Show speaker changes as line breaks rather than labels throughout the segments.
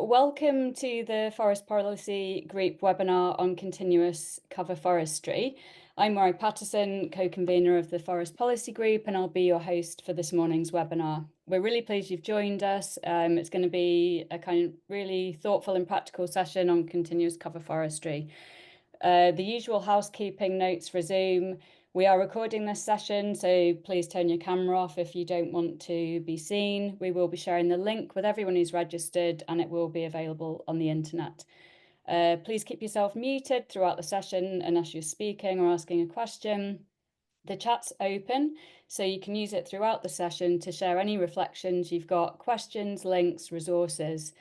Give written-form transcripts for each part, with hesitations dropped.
Welcome to the Forest Policy Group webinar on Continuous Cover Forestry. I'm Murray Patterson, co-convener of the Forest Policy Group, and I'll be your host for this morning's webinar. We're really pleased you've joined us. It's going to be a kind of really thoughtful and practical session on continuous cover forestry. The usual housekeeping notes for Zoom. We are recording this session, so please turn your camera off if you don't want to be seen. We will be sharing the link with everyone who's registered, and it will be available on the internet. Please keep yourself muted throughout the session unless you're speaking or asking a question. The chat's open, so you can use it throughout the session to share any reflections you've got, questions, links, resources.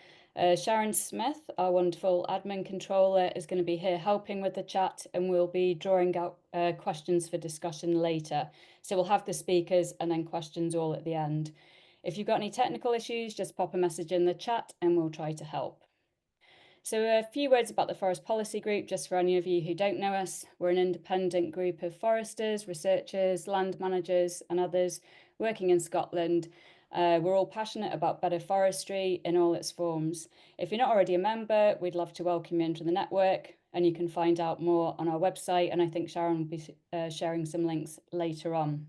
Sharon Smith, our wonderful admin controller, is going to be here helping with the chat, and we'll be drawing out questions for discussion later. So we'll have the speakers and then questions all at the end. If you've got any technical issues, just pop a message in the chat and we'll try to help. So a few words about the Forest Policy Group, just for any of you who don't know us. We're an independent group of foresters, researchers, land managers and others working in Scotland. We're all passionate about better forestry in all its forms. If you're not already a member, we'd love to welcome you into the network, and you can find out more on our website, and I think Sharon will be sharing some links later on.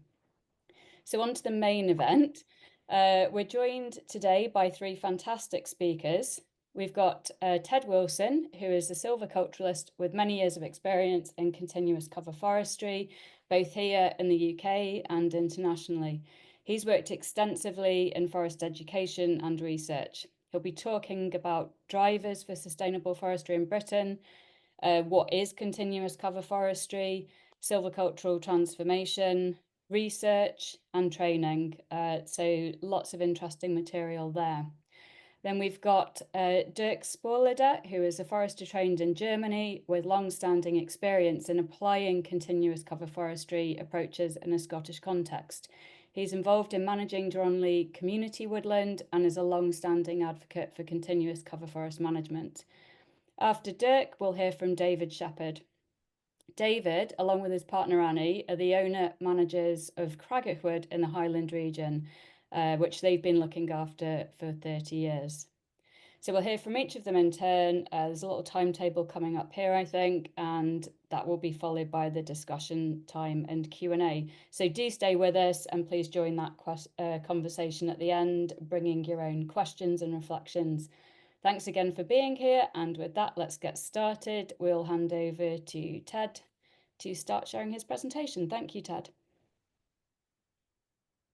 So on to the main event. We're joined today by three fantastic speakers. We've got Ted Wilson, who is a silviculturalist with many years of experience in continuous cover forestry, both here in the UK and internationally. He's worked extensively in forest education and research. He'll be talking about drivers for sustainable forestry in Britain, what is continuous cover forestry, silvicultural transformation, research and training. So lots of interesting material there. Then we've got Dirk Sporleder, who is a forester trained in Germany with long-standing experience in applying continuous cover forestry approaches in a Scottish context. He's involved in managing Dronley community woodland and is a long-standing advocate for continuous cover forest management. After Dirk, we'll hear from David Shepherd. David, along with his partner Annie, are the owner-managers of Craggochwood in the Highland region, which they've been looking after for 30 years. So we'll hear from each of them in turn. There's a little timetable coming up here, I think, and that will be followed by the discussion time and Q&A. So do stay with us and please join that conversation at the end, bringing your own questions and reflections. Thanks again for being here, and with that, let's get started. We'll hand over to Ted to start sharing his presentation. Thank you, Ted.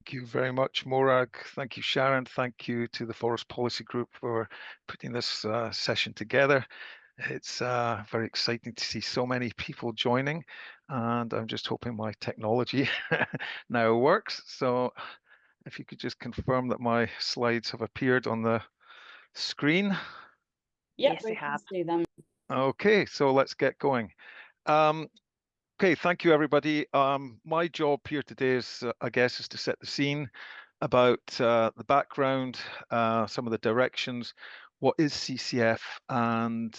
Thank you very much, Morag. Thank you, Sharon. Thank you to the Forest Policy Group for putting this session together. It's very exciting to see so many people joining, and I'm just hoping my technology now works. So if you could just confirm that my slides have appeared on the screen.
Yep,
Yes, they have.
see them.
Okay, so let's get going. Okay, thank you, everybody. My job here today is, I guess, is to set the scene about the background, some of the directions, what is CCF, and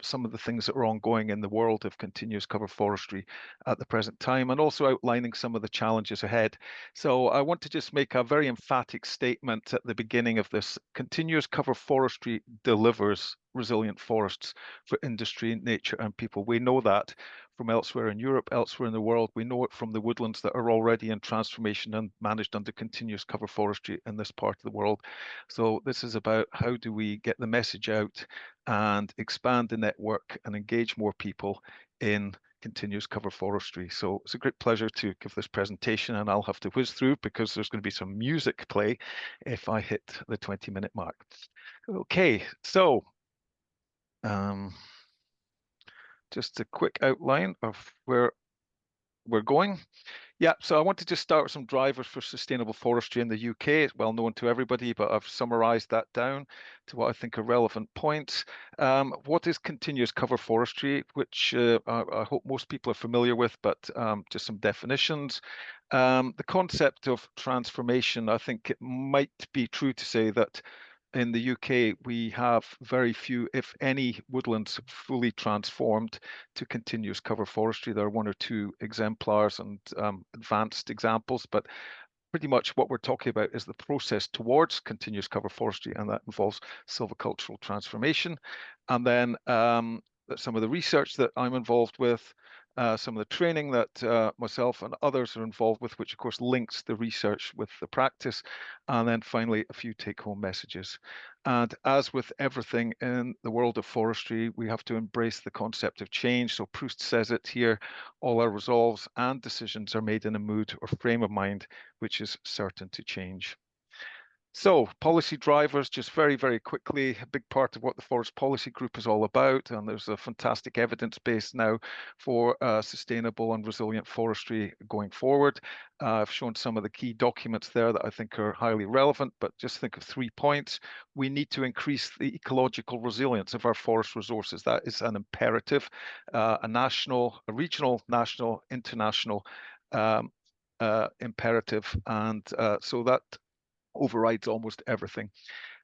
some of the things that are ongoing in the world of continuous cover forestry at the present time, and also outlining some of the challenges ahead. So I want to just make a very emphatic statement at the beginning of this. Continuous cover forestry delivers resilient forests for industry, nature, and people. We know that from elsewhere in Europe, elsewhere in the world. We know it from the woodlands that are already in transformation and managed under continuous cover forestry in this part of the world. So this is about how do we get the message out and expand the network and engage more people in continuous cover forestry. So it's a great pleasure to give this presentation, and I'll have to whiz through because there's going to be some music play if I hit the 20-minute mark. Okay, so just a quick outline of where we're going. Yeah, so I want to just start with some drivers for sustainable forestry in the UK. It's well known to everybody, but I've summarised that down to what I think are relevant points. What is continuous cover forestry, which I hope most people are familiar with, but just some definitions. The concept of transformation, I think it might be true to say that in the UK, we have very few, if any, woodlands fully transformed to continuous cover forestry. There are one or two exemplars and advanced examples, but pretty much what we're talking about is the process towards continuous cover forestry, and that involves silvicultural transformation. And then some of the research that I'm involved with, some of the training that myself and others are involved with, which of course links the research with the practice, and then finally a few take-home messages. And as with everything in the world of forestry, we have to embrace the concept of change. So Proust says it here, all our resolves and decisions are made in a mood or frame of mind which is certain to change. So policy drivers, just very, very quickly, a big part of what the Forest Policy Group is all about, and there's a fantastic evidence base now for sustainable and resilient forestry going forward. I've shown some of the key documents there that I think are highly relevant, but just think of 3 points. We need to increase the ecological resilience of our forest resources. That is an imperative, a national, a regional, national, international imperative, and so that overrides almost everything.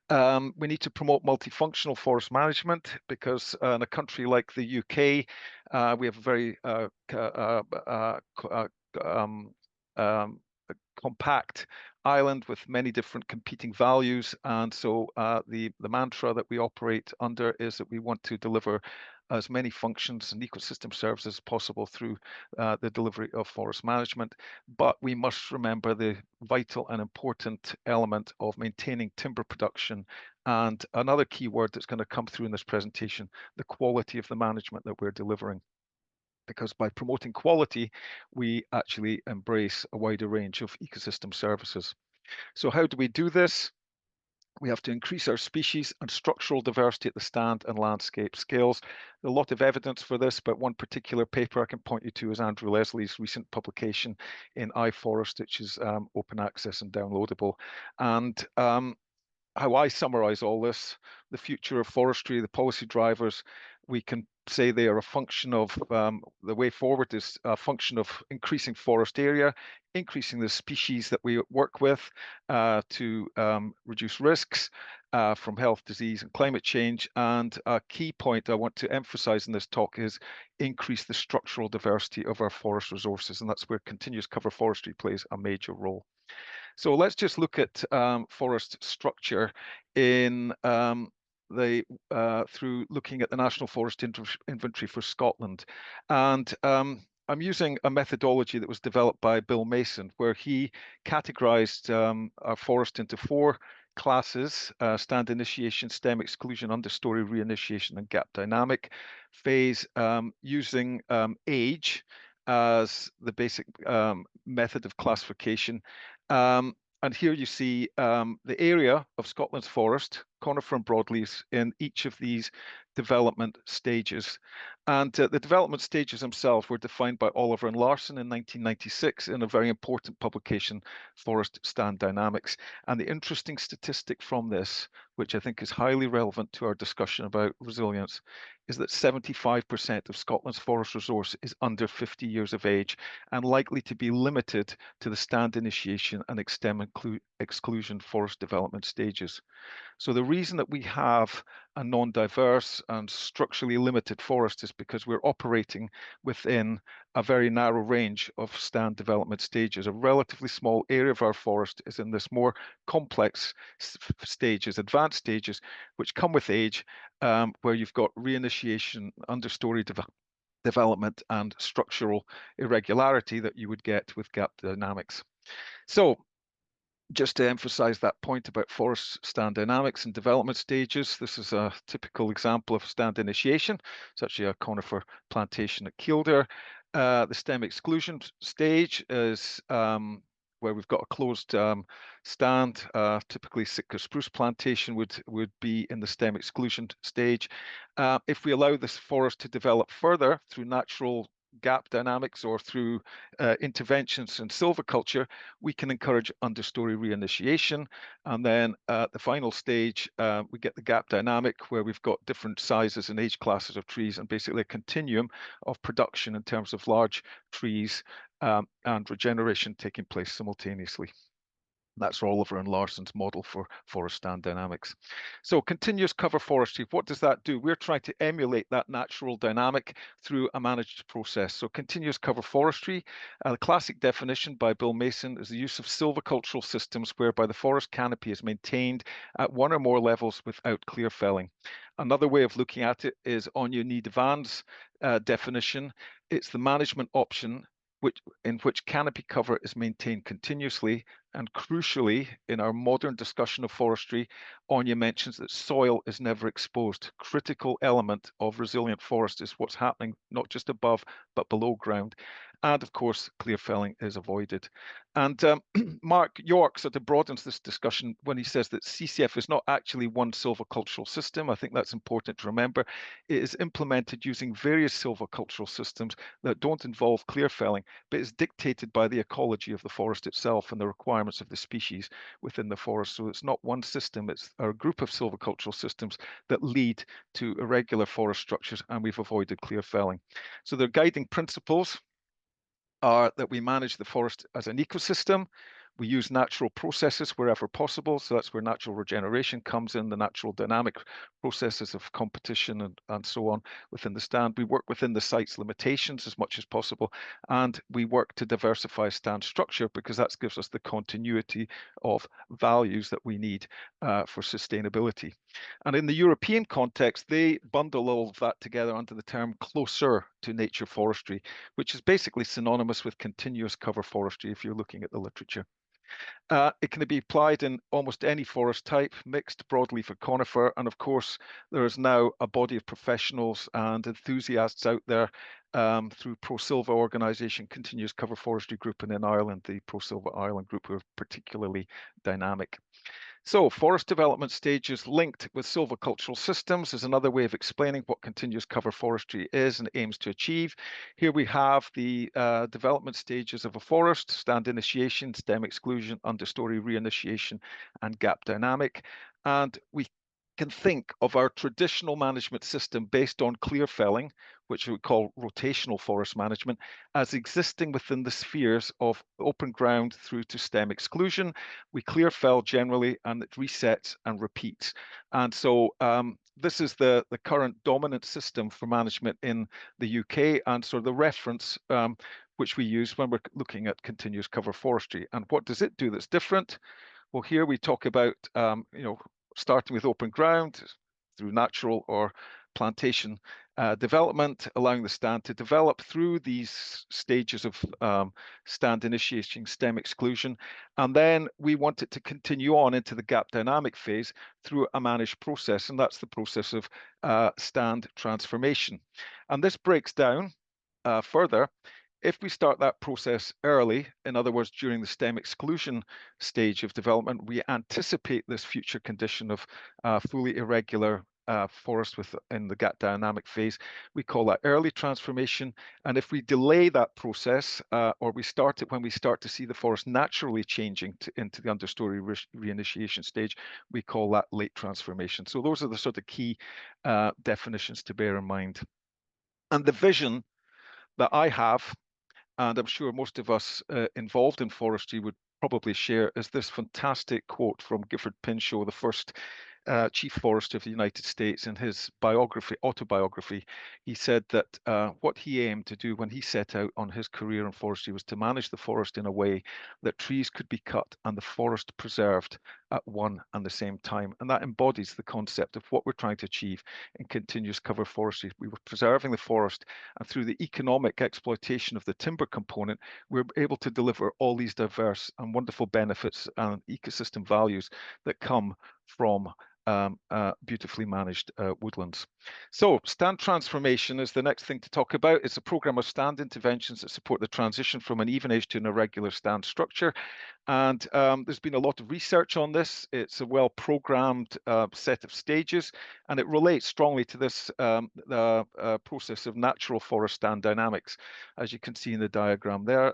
We need to promote multifunctional forest management because in a country like the UK, we have a very compact island with many different competing values. And so the mantra that we operate under is that we want to deliver as many functions and ecosystem services as possible through the delivery of forest management. But we must remember the vital and important element of maintaining timber production. And another key word that's going to come through in this presentation, the quality of the management that we're delivering. Because by promoting quality, we actually embrace a wider range of ecosystem services. So how do we do this? We have to increase our species and structural diversity at the stand and landscape scales. There's a lot of evidence for this, but one particular paper I can point you to is Andrew Leslie's recent publication in iForest, which is open access and downloadable. And how I summarize all this, the future of forestry, the policy drivers, we can say they are a function of the way forward is a function of increasing forest area, increasing the species that we work with to reduce risks from health, disease, and climate change. And a key point I want to emphasize in this talk is increase the structural diversity of our forest resources. And that's where continuous cover forestry plays a major role. So let's just look at forest structure in through looking at the National Forest Inventory for Scotland. And I'm using a methodology that was developed by Bill Mason, where he categorized our forest into 4 classes: stand initiation, stem exclusion, understory reinitiation, and gap dynamic phase, using age as the basic method of classification. And here you see the area of Scotland's forest, conifer and broadleaves, in each of these development stages. And the development stages themselves were defined by Oliver and Larson in 1996 in a very important publication, Forest Stand Dynamics. And the interesting statistic from this, which I think is highly relevant to our discussion about resilience, is that 75% of Scotland's forest resource is under 50 years of age and likely to be limited to the stand initiation and extent exclusion forest development stages. So the reason that we have a non-diverse and structurally limited forest is because we're operating within a very narrow range of stand development stages. A relatively small area of our forest is in this more complex stages, advanced stages, which come with age, where you've got reinitiation, understory development, and structural irregularity that you would get with gap dynamics. So just to emphasize that point about forest stand dynamics and development stages, this is a typical example of stand initiation, such as a conifer plantation at Kildare. The stem exclusion stage is where we've got a closed stand. Typically, Sitka spruce plantation would be in the stem exclusion stage. If we allow this forest to develop further through natural gap dynamics or through interventions in silviculture, we can encourage understory reinitiation. And then at the final stage, we get the gap dynamic, where we've got different sizes and age classes of trees and basically a continuum of production in terms of large trees and regeneration taking place simultaneously. That's Oliver and Larson's model for forest stand dynamics. So continuous cover forestry, what does that do? We're trying to emulate that natural dynamic through a managed process. So continuous cover forestry, the classic definition by Bill Mason, is the use of silvicultural systems whereby the forest canopy is maintained at one or more levels without clear felling. Another way of looking at it is Anya Nidevan's definition. It's the management option in which canopy cover is maintained continuously. And crucially, in our modern discussion of forestry, Anya mentions that soil is never exposed. Critical element of resilient forest is what's happening not just above, but below ground. And of course, clear felling is avoided. And Mark York sort of broadens this discussion when he says that CCF is not actually one silvicultural system. I think that's important to remember. It is implemented using various silvicultural systems that don't involve clear felling, but is dictated by the ecology of the forest itself and the requirements of the species within the forest. So it's not one system, it's a group of silvicultural systems that lead to irregular forest structures, and we've avoided clear felling. So their guiding principles are that we manage the forest as an ecosystem. We use natural processes wherever possible. So that's where natural regeneration comes in, the natural dynamic processes of competition and so on within the stand. We work within the site's limitations as much as possible. And we work to diversify stand structure because that gives us the continuity of values that we need for sustainability. And in the European context, they bundle all of that together under the term closer to nature forestry, which is basically synonymous with continuous cover forestry if you're looking at the literature. It can be applied in almost any forest type, mixed, broadleaf, or conifer. And of course, there is now a body of professionals and enthusiasts out there through ProSilva organisation, Continuous Cover Forestry Group, and in Ireland, the ProSilva Ireland Group, who are particularly dynamic. So forest development stages linked with silvicultural systems is another way of explaining what continuous cover forestry is and aims to achieve. Here we have the development stages of a forest: stand initiation, stem exclusion, understory reinitiation, and gap dynamic. And we can think of our traditional management system based on clear felling, which we call rotational forest management, as existing within the spheres of open ground through to stem exclusion. We clear fell generally, and it resets and repeats. And so this is the current dominant system for management in the UK, and so the reference which we use when we're looking at continuous cover forestry. And what does it do that's different? Well, here we talk about, starting with open ground through natural or plantation development, allowing the stand to develop through these stages of stand initiation, stem exclusion. And then we want it to continue on into the gap dynamic phase through a managed process. And that's the process of stand transformation. And this breaks down further. If we start that process early, in other words, during the stem exclusion stage of development, we anticipate this future condition of fully irregular forest within the gap dynamic phase. We call that early transformation. And if we delay that process, or we start it when we start to see the forest naturally changing into the understory reinitiation stage, we call that late transformation. So those are the sort of key definitions to bear in mind. And the vision that I have, and I'm sure most of us involved in forestry would probably share, is this fantastic quote from Gifford Pinchot, the first Chief Forester of the United States. In his autobiography, he said that what he aimed to do when he set out on his career in forestry was to manage the forest in a way that trees could be cut and the forest preserved at one and the same time. And that embodies the concept of what we're trying to achieve in continuous cover forestry. We were preserving the forest, and through the economic exploitation of the timber component, we're able to deliver all these diverse and wonderful benefits and ecosystem values that come from beautifully managed woodlands. So stand transformation is the next thing to talk about. It's a program of stand interventions that support the transition from an even age to an irregular stand structure. And there's been a lot of research on this. It's a well-programmed set of stages, and it relates strongly to this process of natural forest stand dynamics, as you can see in the diagram there.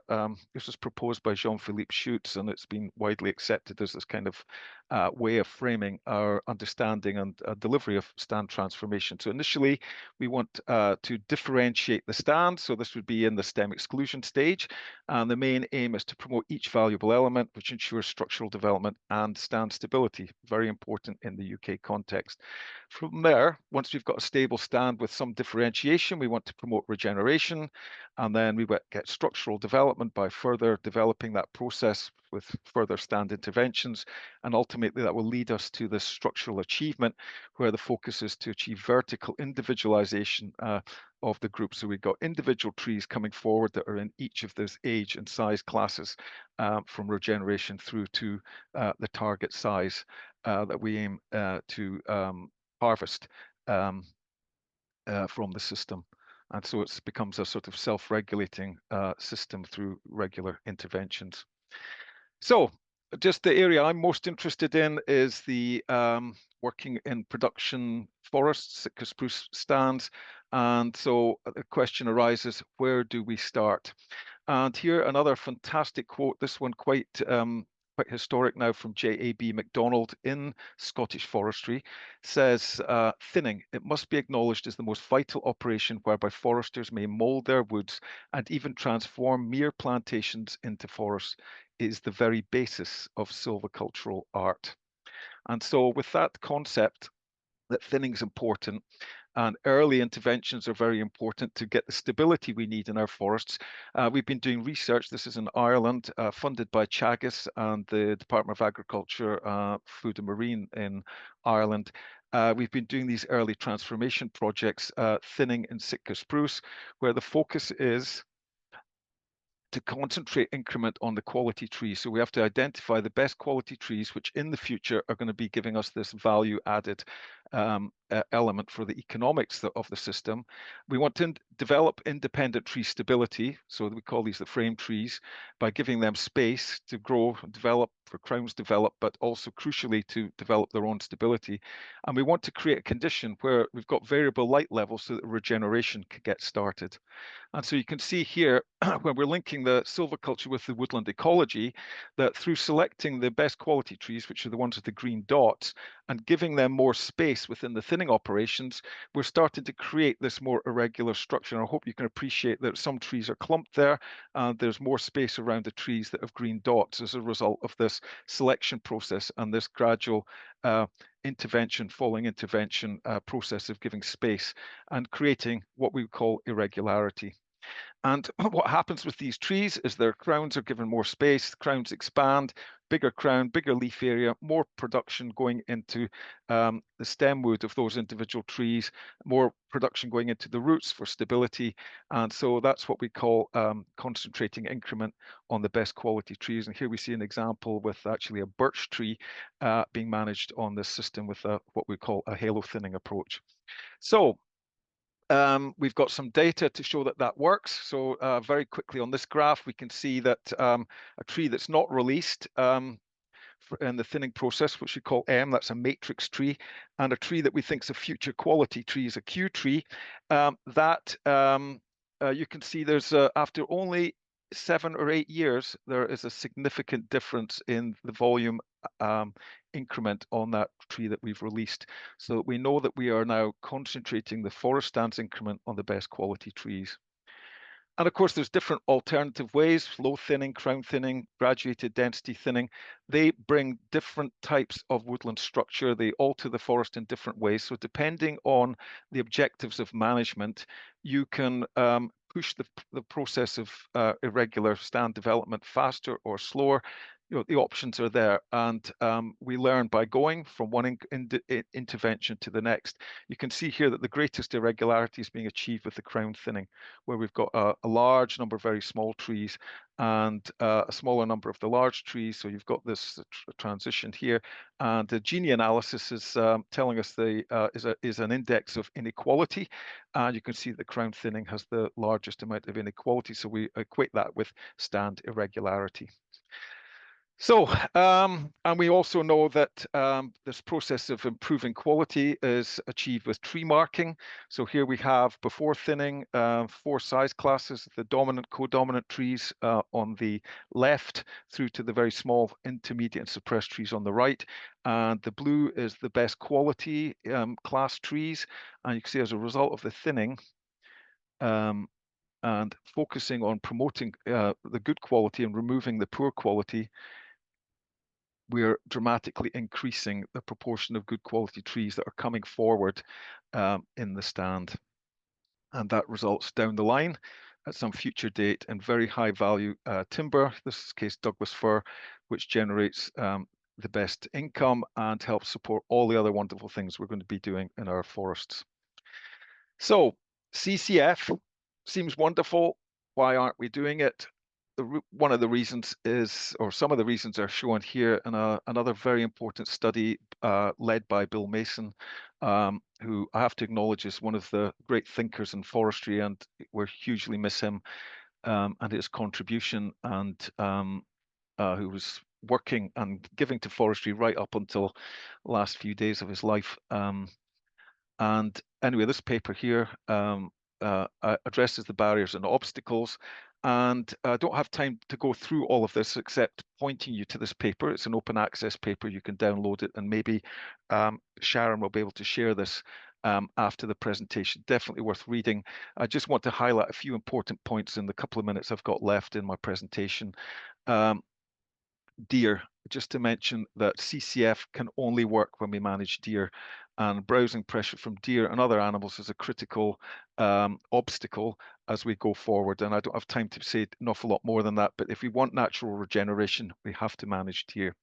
This was proposed by Jean-Philippe Schutz, and it's been widely accepted as this kind of way of framing our understanding and delivery of stand transformation. So initially, we want to differentiate the stand. So this would be in the stem exclusion stage. And the main aim is to promote each valuable element, which ensures structural development and stand stability. Very important in the UK context. From there, once we've got a stable stand with some differentiation, we want to promote regeneration. And then we get structural development by further developing that process with further stand interventions. And ultimately, that will lead us to this structural achievement, where the focus is to achieve vertical individualization of the group. So we've got individual trees coming forward that are in each of those age and size classes, from regeneration through to the target size that we aim to harvest from the system. And so it becomes a sort of self-regulating system through regular interventions. So just the area I'm most interested in is the working in production forests, Sitka spruce stands. And so the question arises, where do we start? And here another fantastic quote, this one quite historic now, from J.A.B. MacDonald in Scottish Forestry, says, thinning, it must be acknowledged, is the most vital operation whereby foresters may mould their woods and even transform mere plantations into forests. It is the very basis of silvicultural art. And so with that concept that thinning is important, and early interventions are very important to get the stability we need in our forests. We've been doing research, this is in Ireland, funded by Teagasc and the Department of Agriculture, Food and Marine in Ireland. We've been doing these early transformation projects, thinning in Sitka spruce, where the focus is to concentrate increment on the quality trees. So we have to identify the best quality trees, which in the future are going to be giving us this value added element for the economics of the system. We want to develop independent tree stability. So we call these the frame trees, by giving them space to grow and develop, for crowns develop, but also crucially to develop their own stability. And we want to create a condition where we've got variable light levels so that regeneration can get started. And so you can see here, when we're linking the silviculture with the woodland ecology, that through selecting the best quality trees, which are the ones with the green dots, and giving them more space within the thinning operations, we're starting to create this more irregular structure. And I hope you can appreciate that some trees are clumped there, and there's more space around the trees that have green dots as a result of this selection process and this gradual following intervention process of giving space and creating what we call irregularity. And what happens with these trees is their crowns are given more space, the crowns expand, bigger crown, bigger leaf area, more production going into the stem wood of those individual trees, more production going into the roots for stability. And so that's what we call concentrating increment on the best quality trees. And here we see an example with actually a birch tree being managed on this system with what we call a halo thinning approach. So we've got some data to show that that works. So very quickly on this graph, we can see that a tree that's not released in the thinning process, which we call M, that's a matrix tree, and a tree that we think is a future quality tree is a Q tree. You can see there's after only 7 or 8 years, there is a significant difference in the volume increment on that tree that we've released. So we know that we are now concentrating the forest stands increment on the best quality trees. And of course, there's different alternative ways, low thinning, crown thinning, graduated density thinning. They bring different types of woodland structure. They alter the forest in different ways. So depending on the objectives of management, you can push the process of irregular stand development faster or slower. You know, the options are there, and we learn by going from one intervention to the next. You can see here that the greatest irregularity is being achieved with the crown thinning, where we've got a large number of very small trees and a smaller number of the large trees. So you've got this transition here, and the Gini analysis is telling us is an index of inequality, and you can see the crown thinning has the largest amount of inequality. So we equate that with stand irregularity. So, and we also know that this process of improving quality is achieved with tree marking. So here we have, before thinning, 4 size classes, the dominant, codominant trees on the left, through to the very small, intermediate, and suppressed trees on the right. And the blue is the best quality class trees. And you can see, as a result of the thinning, and focusing on promoting the good quality and removing the poor quality, we're dramatically increasing the proportion of good quality trees that are coming forward in the stand. And that results down the line at some future date in very high value timber, this case Douglas fir, which generates the best income and helps support all the other wonderful things we're going to be doing in our forests. So CCF seems wonderful. Why aren't we doing it? One of the reasons is, or some of the reasons are shown here in another very important study led by Bill Mason, who I have to acknowledge is one of the great thinkers in forestry, and we hugely miss him and his contribution, and who was working and giving to forestry right up until the last few days of his life. And anyway, this paper here addresses the barriers and obstacles. And I don't have time to go through all of this except pointing you to this paper. It's an open access paper. You can download it, and maybe Sharon will be able to share this after the presentation. Definitely worth reading. I just want to highlight a few important points in the couple of minutes I've got left in my presentation. Deer, just to mention that CCF can only work when we manage deer, and browsing pressure from deer and other animals is a critical obstacle as we go forward. And I don't have time to say an awful lot more than that, but if we want natural regeneration, we have to manage deer.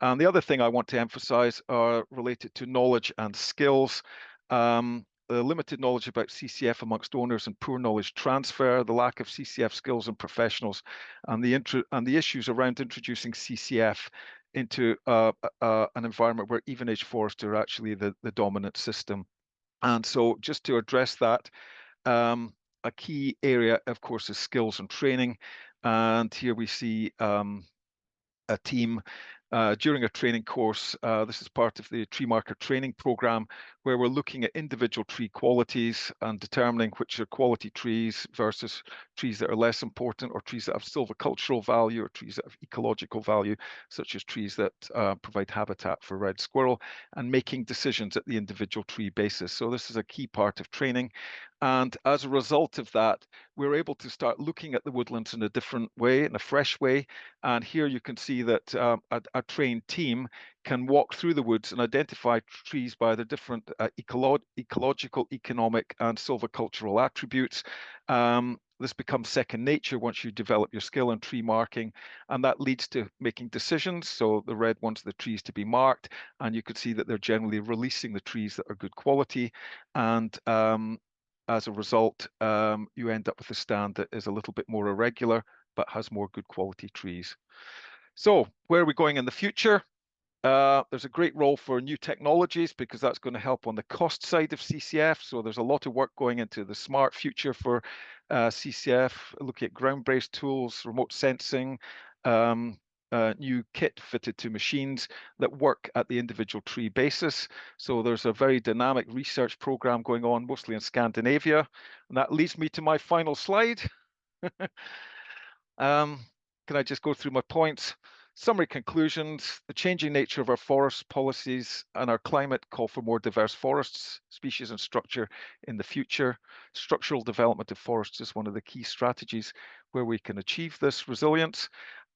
And the other thing I want to emphasize are related to knowledge and skills. The limited knowledge about CCF amongst owners and poor knowledge transfer, the lack of CCF skills and professionals, and the issues around introducing CCF into an environment where even-age forests are actually the dominant system. And so just to address that, a key area, of course, is skills and training. And here we see a team during a training course. This is part of the tree marker training program, where we're looking at individual tree qualities and determining which are quality trees versus trees that are less important, or trees that have silvicultural value, or trees that have ecological value, such as trees that provide habitat for red squirrel, and making decisions at the individual tree basis. So this is a key part of training. And as a result of that, we're able to start looking at the woodlands in a different way, in a fresh way. And here you can see that a trained team can walk through the woods and identify trees by their different ecological, economic, and silvicultural attributes. This becomes second nature once you develop your skill in tree marking, and that leads to making decisions. So the red wants the trees to be marked, and you can see that they're generally releasing the trees that are good quality. And as a result, you end up with a stand that is a little bit more irregular, but has more good quality trees. So where are we going in the future? There's a great role for new technologies, because that's going to help on the cost side of CCF. So there's a lot of work going into the smart future for CCF, looking at ground-based tools, remote sensing, new kit fitted to machines that work at the individual tree basis. So there's a very dynamic research program going on, mostly in Scandinavia. And that leads me to my final slide. Can I just go through my points? Summary conclusions: the changing nature of our forest policies and our climate call for more diverse forests, species and structure in the future. Structural development of forests is one of the key strategies where we can achieve this resilience.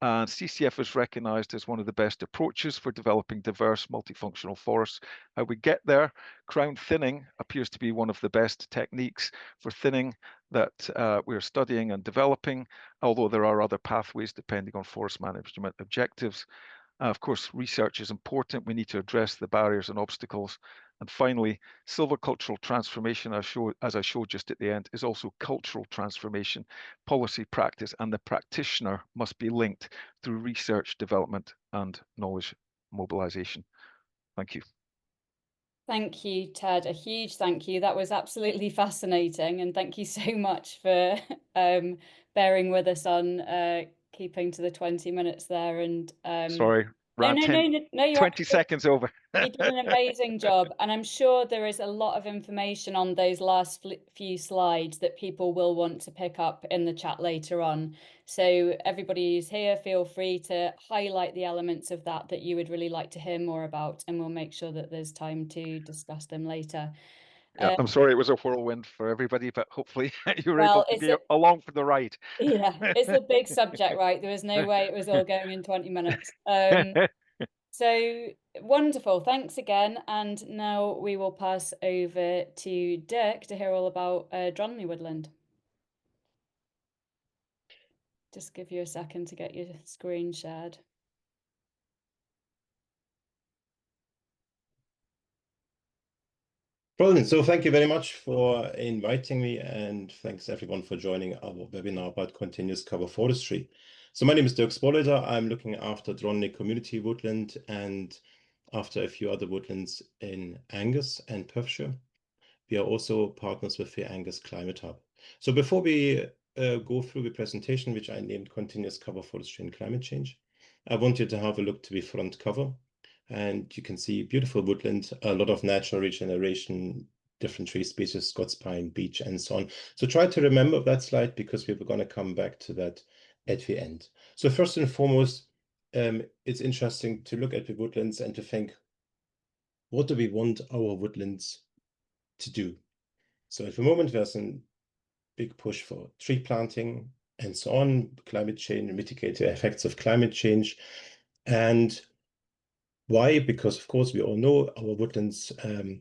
And CCF is recognized as one of the best approaches for developing diverse multifunctional forests. How we get there: crown thinning appears to be one of the best techniques for thinning that we're studying and developing, although there are other pathways depending on forest management objectives. Of course, research is important. We need to address the barriers and obstacles. And finally, silvicultural transformation, as I showed just at the end, is also cultural transformation, policy practice, and the practitioner must be linked through research, development, and knowledge mobilization. Thank you.
Thank you, Ted. A huge thank you. That was absolutely fascinating. And thank you so much for bearing with us on keeping to the 20 minutes there. And
Sorry,
no,
ran
no,
10,
no, no, no, you're
20
absolutely,
seconds over.
you did an amazing job. And I'm sure there is a lot of information on those last few slides that people will want to pick up in the chat later on. So everybody who's here, feel free to highlight the elements of that that you would really like to hear more about, and we'll make sure that there's time to discuss them later.
Yeah, I'm sorry it was a whirlwind for everybody, but hopefully you were able
Well,
to be along for the ride.
yeah, it's a big subject, right? There was no way it was all going in 20 minutes. So wonderful. Thanks again. And now we will pass over to Dirk to hear all about Dronley Woodland. Just give you a second to get your screen shared.
Brilliant. So thank you very much for inviting me, and thanks everyone for joining our webinar about continuous cover forestry. So my name is Dirk Sporleder. I'm looking after Dronley Community Woodland and after a few other woodlands in Angus and Perthshire. We are also partners with the Angus Climate Hub. So before we go through the presentation, which I named Continuous Cover Forestry and Climate Change, I want you to have a look to the front cover. And you can see beautiful woodland, a lot of natural regeneration, different tree species, Scots pine, beech, and so on. So try to remember that slide because we were going to come back to that at the end. So first and foremost, it's interesting to look at the woodlands and to think, what do we want our woodlands to do? So at the moment, there's a big push for tree planting and so on, climate change, mitigate the effects of climate change. And why? Because, of course, we all know our woodlands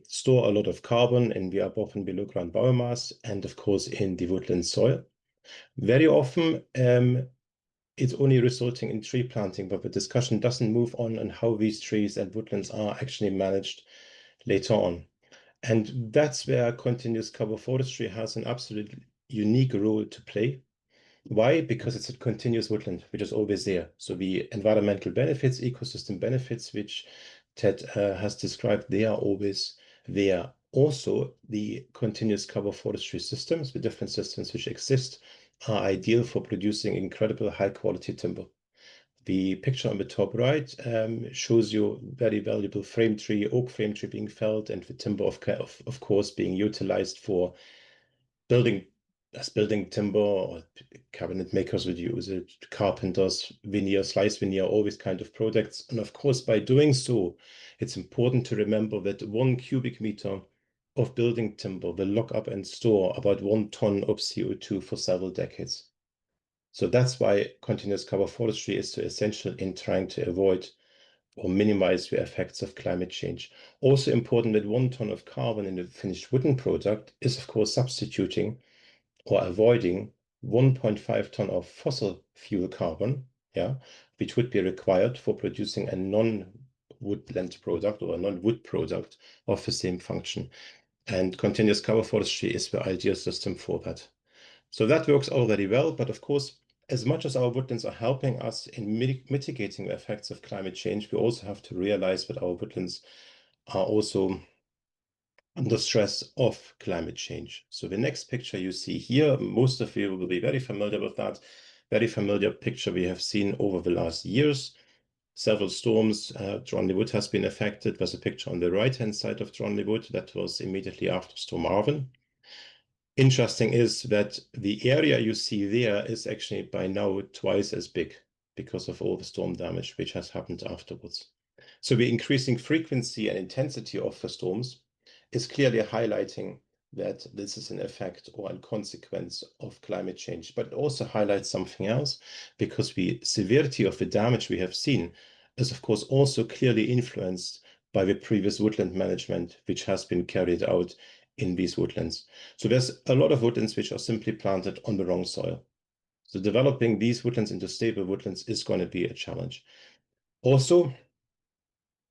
store a lot of carbon, and we are often below ground biomass, and of course, in the woodland soil. Very often, it's only resulting in tree planting, but the discussion doesn't move on how these trees and woodlands are actually managed later on. And that's where continuous cover forestry has an absolutely unique role to play. Why? Because it's a continuous woodland, which is always there. So the environmental benefits, ecosystem benefits, which Ted has described, they are always there. Also, the continuous cover forestry systems, the different systems which exist, are ideal for producing incredible high quality timber. The picture on the top right shows you very valuable frame tree, oak frame tree being felled, and the timber of course being utilized for building timber, or cabinet makers would use it, carpenters, veneer, slice veneer, all these kind of products. And of course, by doing so, it's important to remember that 1 cubic meter of building timber will lock up and store about 1 ton of CO2 for several decades. So that's why continuous cover forestry is so essential in trying to avoid or minimize the effects of climate change. Also important that 1 ton of carbon in the finished wooden product is, of course, substituting or avoiding 1.5 ton of fossil fuel carbon, which would be required for producing a non-woodland product or a non-wood product of the same function. And continuous cover forestry is the ideal system for that. So that works already well, but of course, as much as our woodlands are helping us in mitigating the effects of climate change, we also have to realize that our woodlands are also under stress of climate change. So the next picture you see here, most of you will be very familiar with that. Very familiar picture we have seen over the last years. Several storms, Dronley Wood has been affected. There's a picture on the right-hand side of Dronley Wood that was immediately after Storm Marvin. Interesting is that the area you see there is actually by now twice as big because of all the storm damage which has happened afterwards. So the increasing frequency and intensity of the storms is clearly highlighting that this is an effect or a consequence of climate change, but it also highlights something else, because the severity of the damage we have seen is, of course, also clearly influenced by the previous woodland management, which has been carried out in these woodlands. So there's a lot of woodlands which are simply planted on the wrong soil. So developing these woodlands into stable woodlands is going to be a challenge. Also,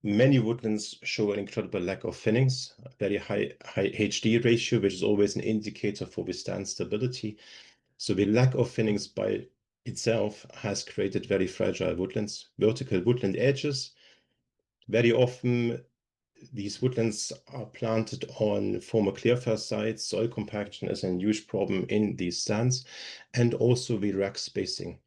many woodlands show an incredible lack of thinnings, a very high HD ratio, which is always an indicator for the stand stability. So the lack of thinnings by itself has created very fragile woodlands. Vertical woodland edges, very often these woodlands are planted on former clearfell sites. Soil compaction is a huge problem in these stands, and also the rack spacing.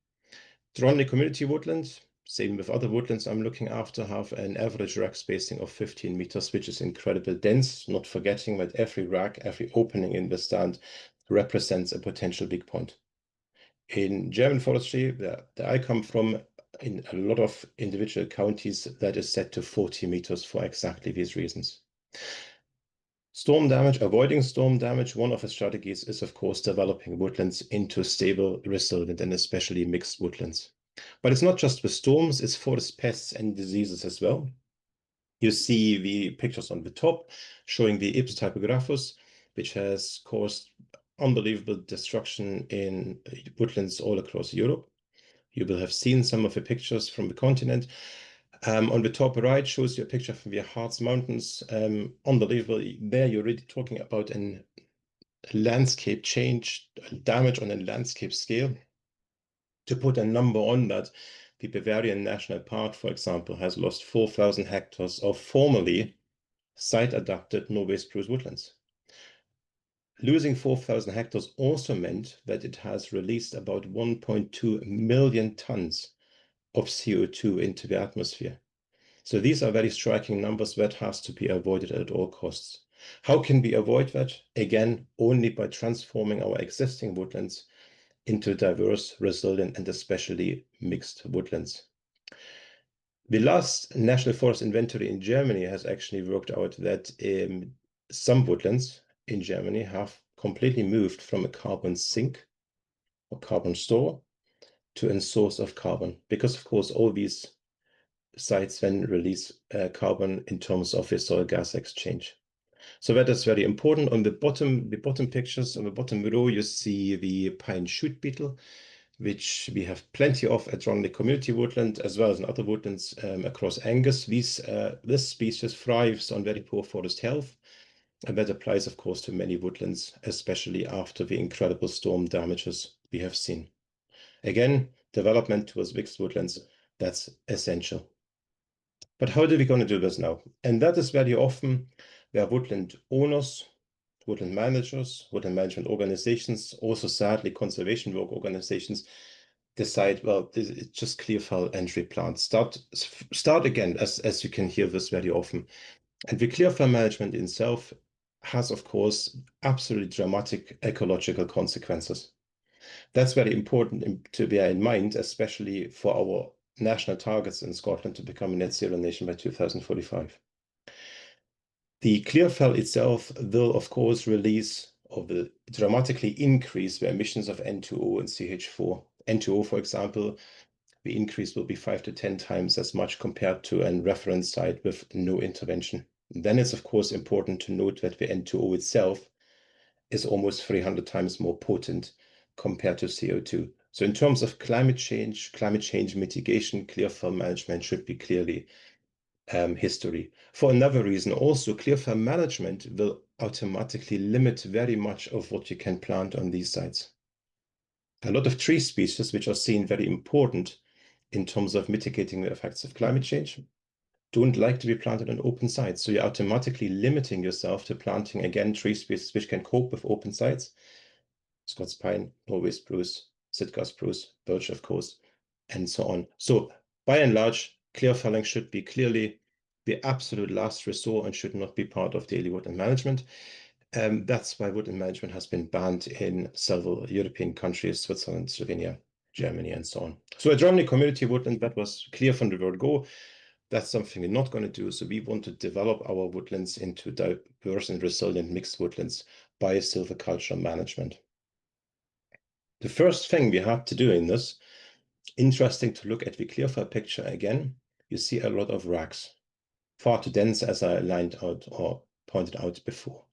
Dronley community woodland, same with other woodlands I'm looking after, have an average rack spacing of 15 meters, which is incredibly dense, not forgetting that every rack, every opening in the stand represents a potential big point. In German forestry, that I come from, in a lot of individual counties, that is set to 40 meters for exactly these reasons. Storm damage, avoiding storm damage, one of the strategies is, of course, developing woodlands into stable, resilient, and especially mixed woodlands. But it's not just with storms, it's forest pests and diseases as well. You see the pictures on the top showing the Ips typographus, which has caused unbelievable destruction in woodlands all across Europe. You will have seen some of the pictures from the continent. On the top right shows you a picture from the Harz Mountains. Unbelievable. There you're really talking about a landscape change, damage on a landscape scale. To put a number on that, the Bavarian National Park, for example, has lost 4,000 hectares of formerly site-adapted Norway spruce woodlands. Losing 4,000 hectares also meant that it has released about 1.2 million tons of CO2 into the atmosphere. So these are very striking numbers that has to be avoided at all costs. How can we avoid that? Again, only by transforming our existing woodlands into diverse, resilient, and especially mixed woodlands. The last National Forest Inventory in Germany has actually worked out that some woodlands in Germany have completely moved from a carbon sink or carbon store to a source of carbon, because of course all these sites then release carbon in terms of the soil gas exchange. So that is very important. On the bottom pictures, on the bottom row, you see the pine shoot beetle, which we have plenty of at Dronley community woodland, as well as in other woodlands across Angus. This species thrives on very poor forest health, and that applies, of course, to many woodlands, especially after the incredible storm damages we have seen. Again, development towards mixed woodlands, that's essential. But how are we going to do this now? And that is very often where woodland owners, woodland managers, woodland management organizations, also sadly conservation work organizations decide, well, it's just clear fell and replant. Start again, as you can hear this very often. And the clear fell management itself has, of course, absolutely dramatic ecological consequences. That's very important to bear in mind, especially for our national targets in Scotland to become a net zero nation by 2045. The clear fell itself will, of course, release or will dramatically increase the emissions of N2O and CH4. N2O, for example, the increase will be 5 to 10 times as much compared to a reference site with no intervention. Then it's, of course, important to note that the N2O itself is almost 300 times more potent compared to CO2. So in terms of climate change mitigation, clear fell management should be clearly history. For another reason, also clear fell management will automatically limit very much of what you can plant on these sites. A lot of tree species, which are seen very important in terms of mitigating the effects of climate change, don't like to be planted on open sites. So you're automatically limiting yourself to planting, again, tree species which can cope with open sites. Scots pine, Norway spruce, Sitka spruce, birch, of course, and so on. So by and large, clear felling should be clearly the absolute last resort and should not be part of daily woodland management. That's why woodland management has been banned in several European countries, Switzerland, Slovenia, Germany, and so on. So at Dronley community woodland, that was clear from the word go. That's something we're not going to do. So we want to develop our woodlands into diverse and resilient mixed woodlands by silviculture management. The first thing we have to do in this, interesting to look at the clear fell picture again, you see a lot of racks, far too dense as I lined out or pointed out before.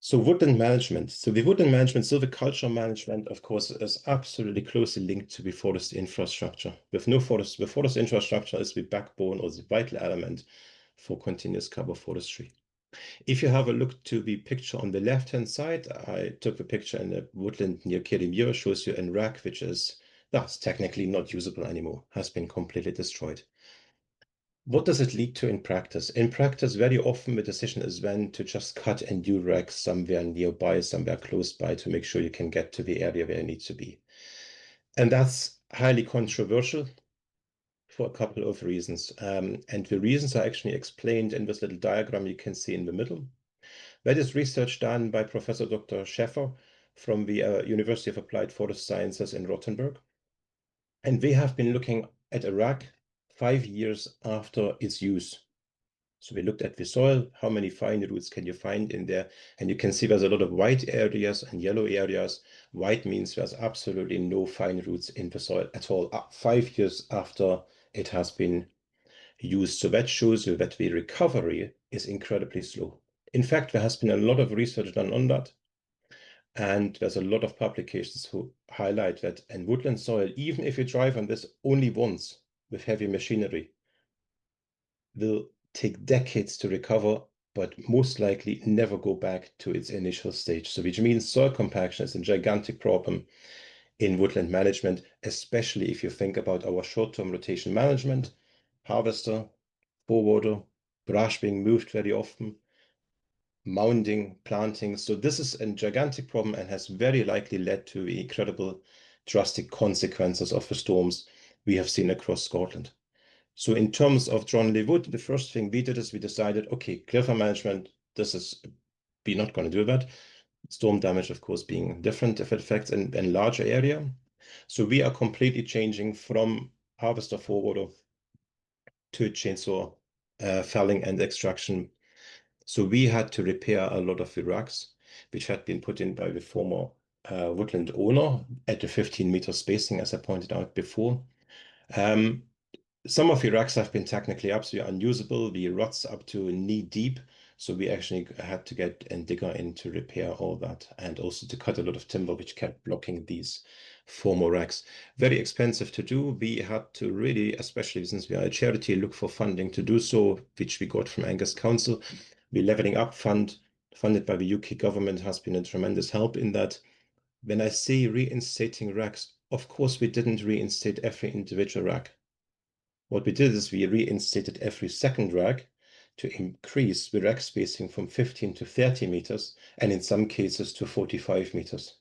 So woodland management. So the woodland management, silviculture management, of course, is absolutely closely linked to the forest infrastructure. With no forest, the forest infrastructure is the backbone or the vital element for continuous cover forestry. If you have a look to the picture on the left-hand side, I took the picture in a woodland near Kirriemuir, shows you a rack which is that's technically not usable anymore, has been completely destroyed. What does it lead to in practice? In practice, very often the decision is then to just cut a new rack somewhere nearby, somewhere close by to make sure you can get to the area where you need to be. And that's highly controversial for a couple of reasons. And the reasons are actually explained in this little diagram you can see in the middle. That is research done by Professor Dr. Schäfer from the University of Applied Forest Sciences in Rothenburg. And they have been looking at a rag 5 years after its use. So we looked at the soil, how many fine roots can you find in there? And you can see there's a lot of white areas and yellow areas. White means there's absolutely no fine roots in the soil at all, 5 years after it has been used. So that shows you that the recovery is incredibly slow. In fact, there has been a lot of research done on that. And there's a lot of publications who highlight that in woodland soil, even if you drive on this only once with heavy machinery, will take decades to recover, but most likely never go back to its initial stage. So which means soil compaction is a gigantic problem in woodland management, especially if you think about our short-term rotation management, harvester, forwarder, brush being moved very often, mounding, planting. So this is a gigantic problem and has very likely led to the incredible drastic consequences of the storms we have seen across Scotland. So in terms of Dronley Wood, the first thing we did is we decided, okay, clearfire management, we're not going to do that. Storm damage, of course, being different if it affects a larger area. So we are completely changing from harvester forwarder to chainsaw felling and extraction. So we had to repair a lot of the rugs, which had been put in by the former woodland owner at the 15-meter spacing, as I pointed out before. Some of the racks have been technically absolutely unusable. The ruts up to knee deep. So we actually had to get a digger in to repair all that and also to cut a lot of timber which kept blocking these former racks. Very expensive to do. We had to really, especially since we are a charity, look for funding to do so, which we got from Angus Council. The Levelling Up Fund, funded by the UK government, has been a tremendous help in that. When I say reinstating racks, of course we didn't reinstate every individual rack. What we did is we reinstated every second rack to increase the rack spacing from 15 to 30 meters, and in some cases to 45 meters.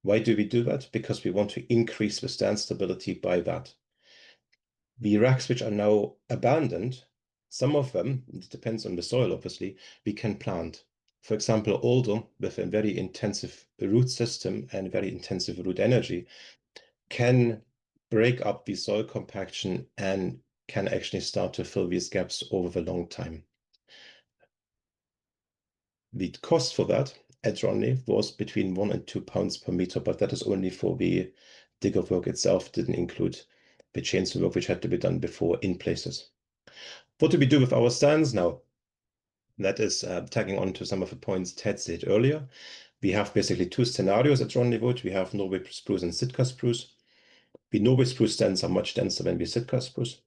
Why do we do that? Because we want to increase the stand stability by that. The racks which are now abandoned, some of them, it depends on the soil obviously, we can plant. For example, alder with a very intensive root system and very intensive root energy can break up the soil compaction and can actually start to fill these gaps over the long time. The cost for that at Ronley was between £1 and £2 per meter, but that is only for the digger work itself, didn't include the chainsaw work which had to be done before in places. What do we do with our stands now? That is tagging on to some of the points Ted said earlier. We have basically two scenarios at Ronley Wood. We have Norway spruce and Sitka spruce. The Norway spruce stands are much denser than the Sitka spruce.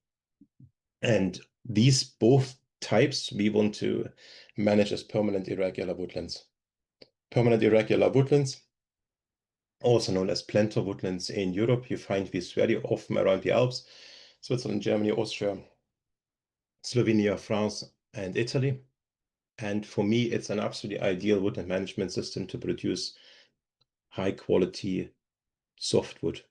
And these both types we want to manage as permanent irregular woodlands. Permanent irregular woodlands, also known as planter woodlands in Europe, you find these very often around the Alps, Switzerland, Germany, Austria, Slovenia, France, and Italy. And for me, it's an absolutely ideal woodland management system to produce high quality softwood.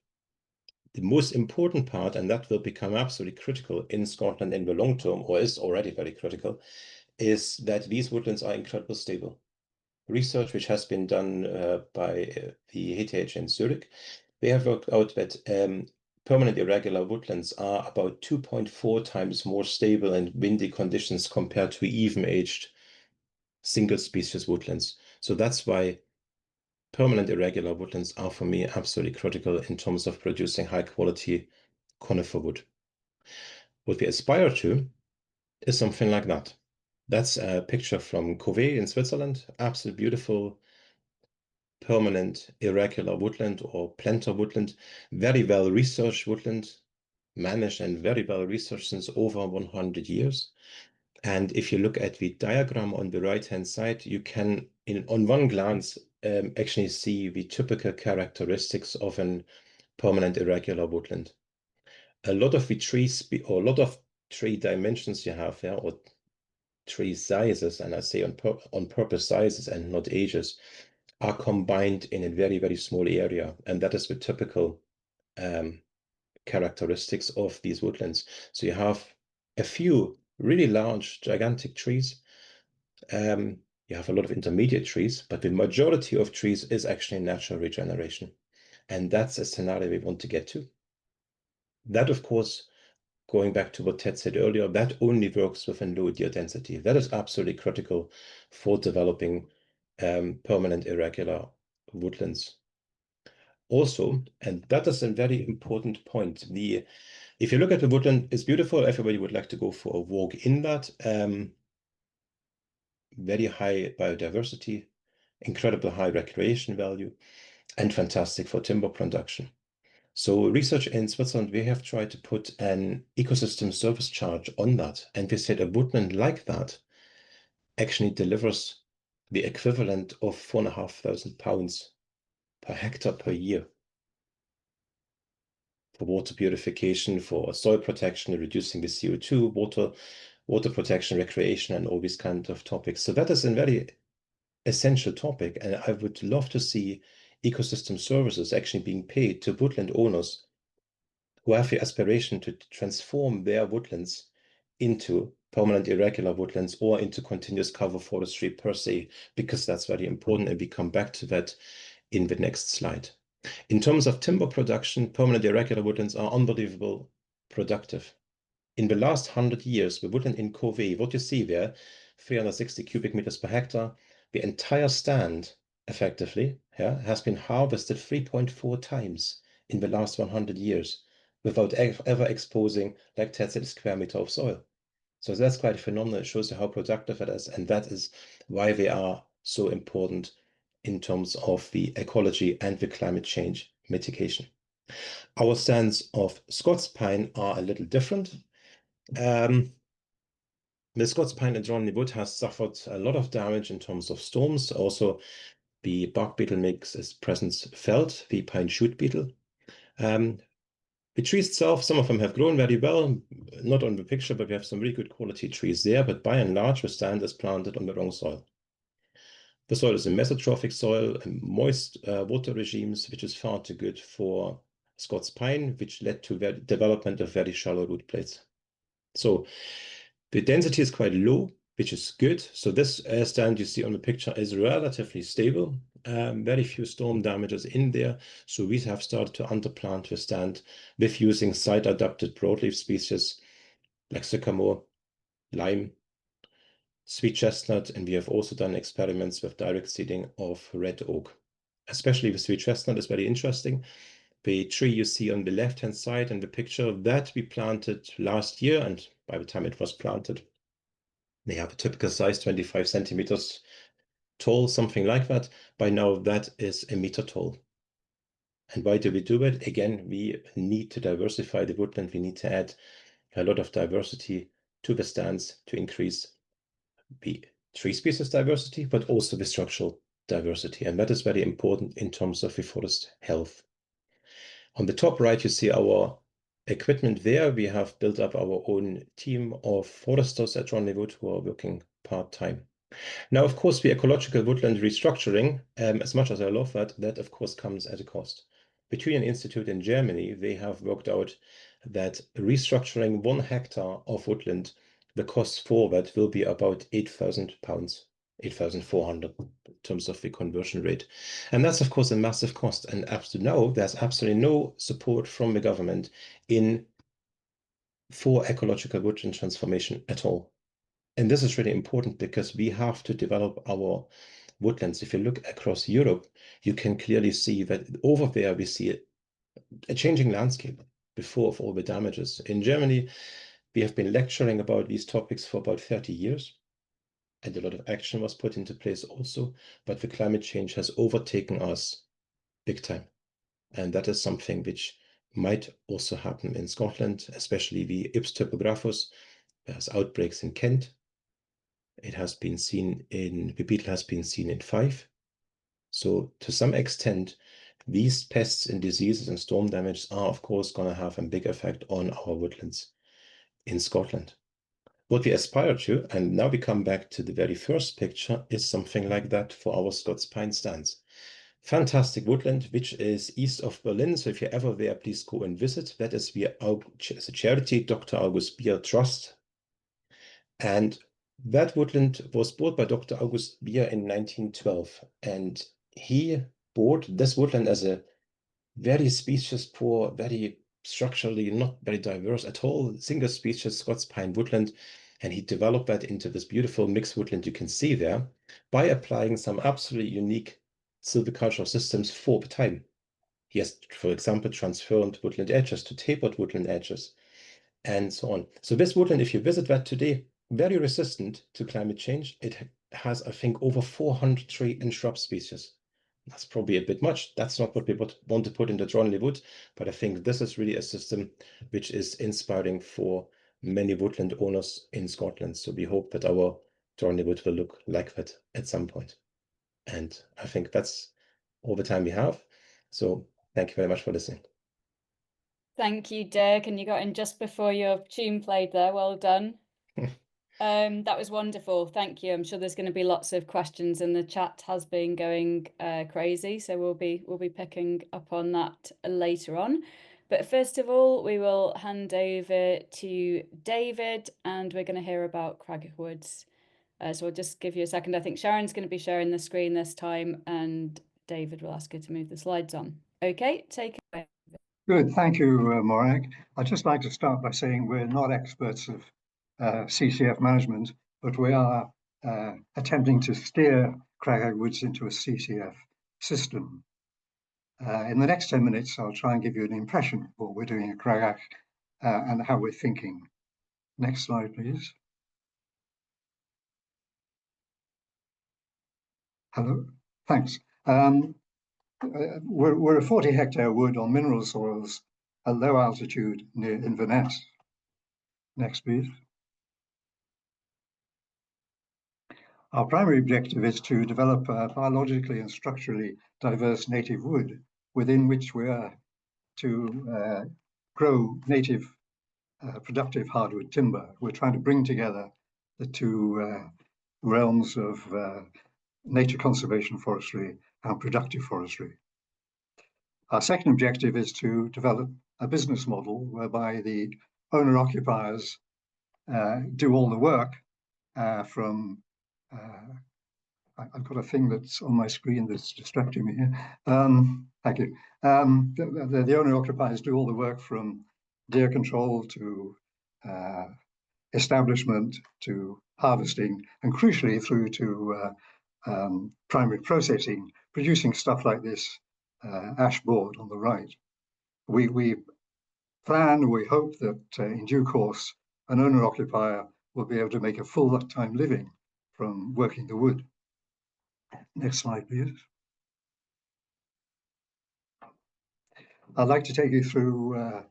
The most important part, and that will become absolutely critical in Scotland in the long term, or is already very critical, is that these woodlands are incredibly stable. Research which has been done by the HTH in Zurich, they have worked out that permanent irregular woodlands are about 2.4 times more stable in windy conditions compared to even-aged single species woodlands. So that's why permanent irregular woodlands are for me absolutely critical in terms of producing high quality conifer wood. What we aspire to is something like that. That's a picture from Covey in Switzerland. Absolutely beautiful permanent irregular woodland or planter woodland. Very well researched woodland, managed and very well researched since over 100 years. And if you look at the diagram on the right-hand side, you can, on one glance, actually see the typical characteristics of an permanent irregular woodland. A lot of the trees, or a lot of tree dimensions you have there, or tree sizes, and I say on purpose sizes and not ages, are combined in a very, very small area. And that is the typical characteristics of these woodlands. So you have a few really large, gigantic trees. You have a lot of intermediate trees, but the majority of trees is actually natural regeneration. And that's a scenario we want to get to. That, of course, going back to what Ted said earlier, that only works within low deer density. That is absolutely critical for developing permanent irregular woodlands. Also, and that is a very important point, if you look at the woodland, it's beautiful. Everybody would like to go for a walk in that. Very high biodiversity, incredible high recreation value, and fantastic for timber production. So research in Switzerland, we have tried to put an ecosystem service charge on that. And we said a woodland like that actually delivers the equivalent of 4,500 pounds per hectare per year for water purification, for soil protection, reducing the CO2, water protection, recreation, and all these kind of topics. So that is a very essential topic. And I would love to see ecosystem services actually being paid to woodland owners who have the aspiration to transform their woodlands into permanent irregular woodlands or into continuous cover forestry per se, because that's very important. And we come back to that in the next slide. In terms of timber production, permanent irregular woodlands are unbelievable productive. In the last 100 years, the woodland in Covey, what you see there, 360 cubic meters per hectare, the entire stand effectively has been harvested 3.4 times in the last 100 years without ever exposing, like Ted said, a square meter of soil. So that's quite phenomenal. It shows you how productive it is, and that is why they are so important in terms of the ecology and the climate change mitigation. Our stands of Scots pine are a little different. The Scots pine and John Wood has suffered a lot of damage in terms of storms. Also, the bark beetle makes its presence felt, the pine shoot beetle. The trees itself, some of them have grown very well, not on the picture, but we have some really good quality trees there. But by and large, the stand is planted on the wrong soil. The soil is a mesotrophic soil, and moist water regimes, which is far too good for Scots pine, which led to the development of very shallow root plates. So the density is quite low, which is good. So this stand you see on the picture is relatively stable. Very few storm damages in there. So we have started to underplant the stand with using site-adapted broadleaf species like sycamore, lime, sweet chestnut, and we have also done experiments with direct seeding of red oak. Especially the sweet chestnut is very interesting. The tree you see on the left-hand side in the picture, that we planted last year, and by the time it was planted, they have a typical size, 25 centimeters tall, something like that. By now, that is a meter tall. And why do we do it? Again, we need to diversify the woodland. We need to add a lot of diversity to the stands to increase the tree species diversity, but also the structural diversity. And that is very important in terms of the forest health. On the top right, you see our equipment there. We have built up our own team of foresters at Wood who are working part-time. Now, of course, the ecological woodland restructuring, as much as I love that of course comes at a cost. Between an institute in Germany, they have worked out that restructuring 1 hectare of woodland, the cost for that will be about 8,000 pounds, 8,400 in terms of the conversion rate. And that's, of course, a massive cost. And up to now, there's absolutely no support from the government for ecological woodland transformation at all. And this is really important because we have to develop our woodlands. If you look across Europe, you can clearly see that over there we see a changing landscape before of all the damages. In Germany, we have been lecturing about these topics for about 30 years, and a lot of action was put into place also, but the climate change has overtaken us big time. And that is something which might also happen in Scotland, especially the Ips typographus. There's outbreaks in Kent. It has been seen in, the beetle has been seen in Fife. So to some extent, these pests and diseases and storm damage are, of course, going to have a big effect on our woodlands in Scotland. What we aspire to, and now we come back to the very first picture, is something like that for our Scots pine stands. fantastic woodland, which is east of Berlin. So if you're ever there, please go and visit. That is the charity Dr. August Bier Trust. And that woodland was bought by Dr. August Bier in 1912. And he bought this woodland as a very species poor, very structurally not very diverse at all, single species Scots pine woodland. And he developed that into this beautiful mixed woodland you can see there by applying some absolutely unique silvicultural systems for the time. He has, for example, transformed woodland edges to tapered woodland edges and so on. So this woodland, if you visit that today, very resistant to climate change. It has, I think, over 400 tree and shrub species. That's probably a bit much. That's not what we want to put in the Dronley wood, but I think this is really a system which is inspiring for many woodland owners in Scotland. So we hope that our Dronley wood will look like that at some point. And I think that's all the time we have. So thank you very much for listening.
Thank you, Dirk. And you got in just before your tune played there. Well done. That was wonderful. Thank you. I'm sure there's going to be lots of questions, and the chat has been going crazy. So we'll be picking up on that later on. But first of all, we will hand over to David, and we're going to hear about Cragach Woods. So I'll just give you a second. I think Sharon's going to be sharing the screen this time, and David will ask her to move the slides on. Okay, take it away.
Good, thank you, Morag. I'd just like to start by saying we're not experts of CCF management, but we are attempting to steer Cragach Woods into a CCF system. In the next 10 minutes, I'll try and give you an impression of what we're doing at Cragach and how we're thinking. Next slide, please. Hello, thanks. We're a 40-hectare wood on mineral soils at low altitude near Inverness. Next, please. Our primary objective is to develop a biologically and structurally diverse native wood within which we are to grow native productive hardwood timber. We're trying to bring together the two realms of nature conservation forestry and productive forestry. Our second objective is to develop a business model whereby the owner-occupiers do all the work from I've got a thing that's on my screen that's distracting me here. Thank you. The owner-occupiers do all the work from deer control to establishment to harvesting, and crucially through to primary processing, producing stuff like this ash board on the right. We plan, we hope that in due course, an owner-occupier will be able to make a full-time living from working the wood. Next slide, please. I'd like to take you through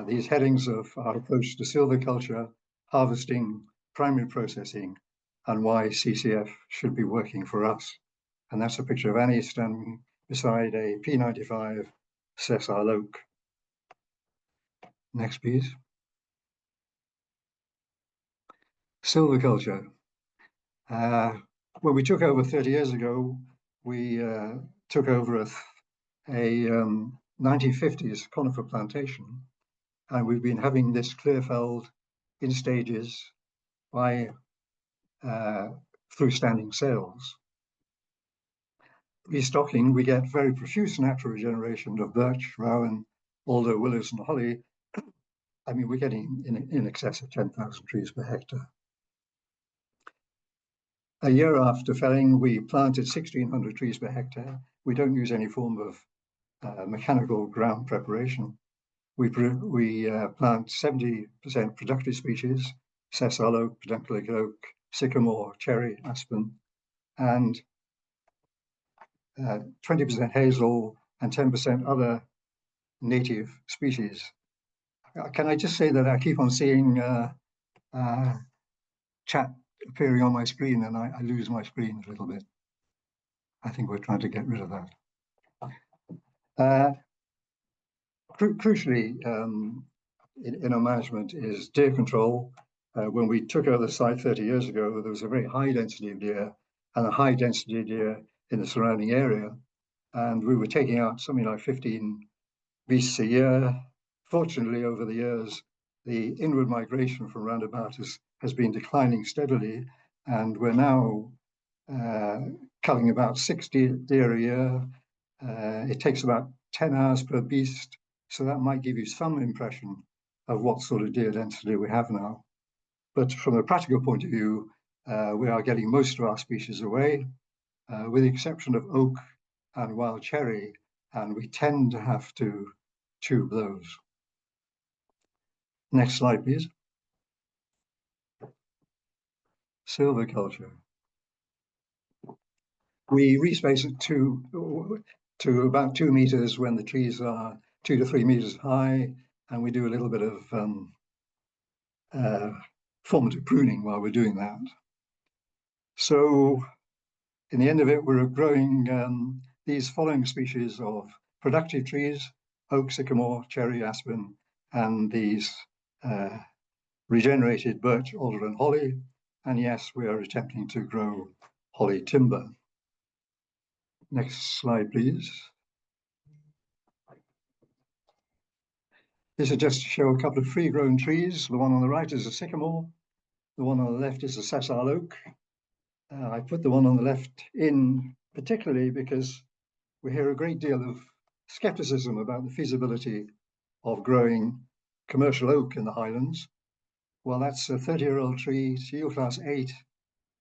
these headings of our approach to silviculture, harvesting, primary processing, and why CCF should be working for us. And that's a picture of Annie standing beside a P95 sessile oak. Next, please. Silviculture. When we took over 30 years ago, we took over a 1950s conifer plantation, and we've been having this clear felled in stages by through standing sales. Restocking, we get very profuse natural regeneration of birch, rowan, alder, willows, and holly. I mean, we're getting in excess of 10,000 trees per hectare. A year after felling, we planted 1,600 trees per hectare. We don't use any form of mechanical ground preparation. We plant 70% productive species: sessile oak, pedunculate oak, sycamore, cherry, aspen, and 20% hazel and 10% other native species. Can I just say that I keep on seeing chat appearing on my screen, and I lose my screen a little bit. I think we're trying to get rid of that. Crucially, in our management is deer control. When we took over the site 30 years ago, there was a very high density of deer and a high density of deer in the surrounding area. and we were taking out something like 15 beasts a year. Fortunately, over the years, the inward migration from roundabout has been declining steadily, and we're now culling about 60 deer a year. It takes about 10 hours per beast, so that might give you some impression of what sort of deer density we have now. But from a practical point of view, we are getting most of our species away, with the exception of oak and wild cherry, and we tend to have to tube those. Next slide, please. Silviculture. We respace it to about 2 meters when the trees are 2 to 3 meters high, and we do a little bit of formative pruning while we're doing that. So in the end of it, we're growing these following species of productive trees: oak, sycamore, cherry, aspen, and these regenerated birch, alder, and holly. And yes, we are attempting to grow holly timber. Next slide, please. This is just to show a couple of free-grown trees. The one on the right is a sycamore. The one on the left is a sessile oak. I put the one on the left in particularly because we hear a great deal of skepticism about the feasibility of growing commercial oak in the Highlands. Well, that's a 30-year-old tree, it's yield class 8,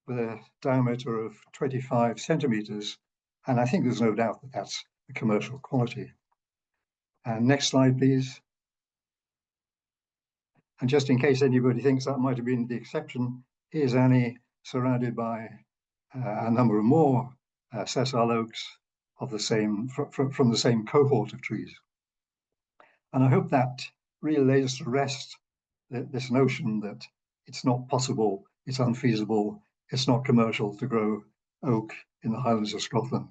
with a diameter of 25 centimeters. And I think there's no doubt that that's a commercial quality. And next slide, please. And just in case anybody thinks that might have been the exception, here's Annie surrounded by a number of more sessile oaks of the same, from the same cohort of trees. And I hope that really lays to rest this notion that it's not possible, it's unfeasible, it's not commercial to grow oak in the Highlands of Scotland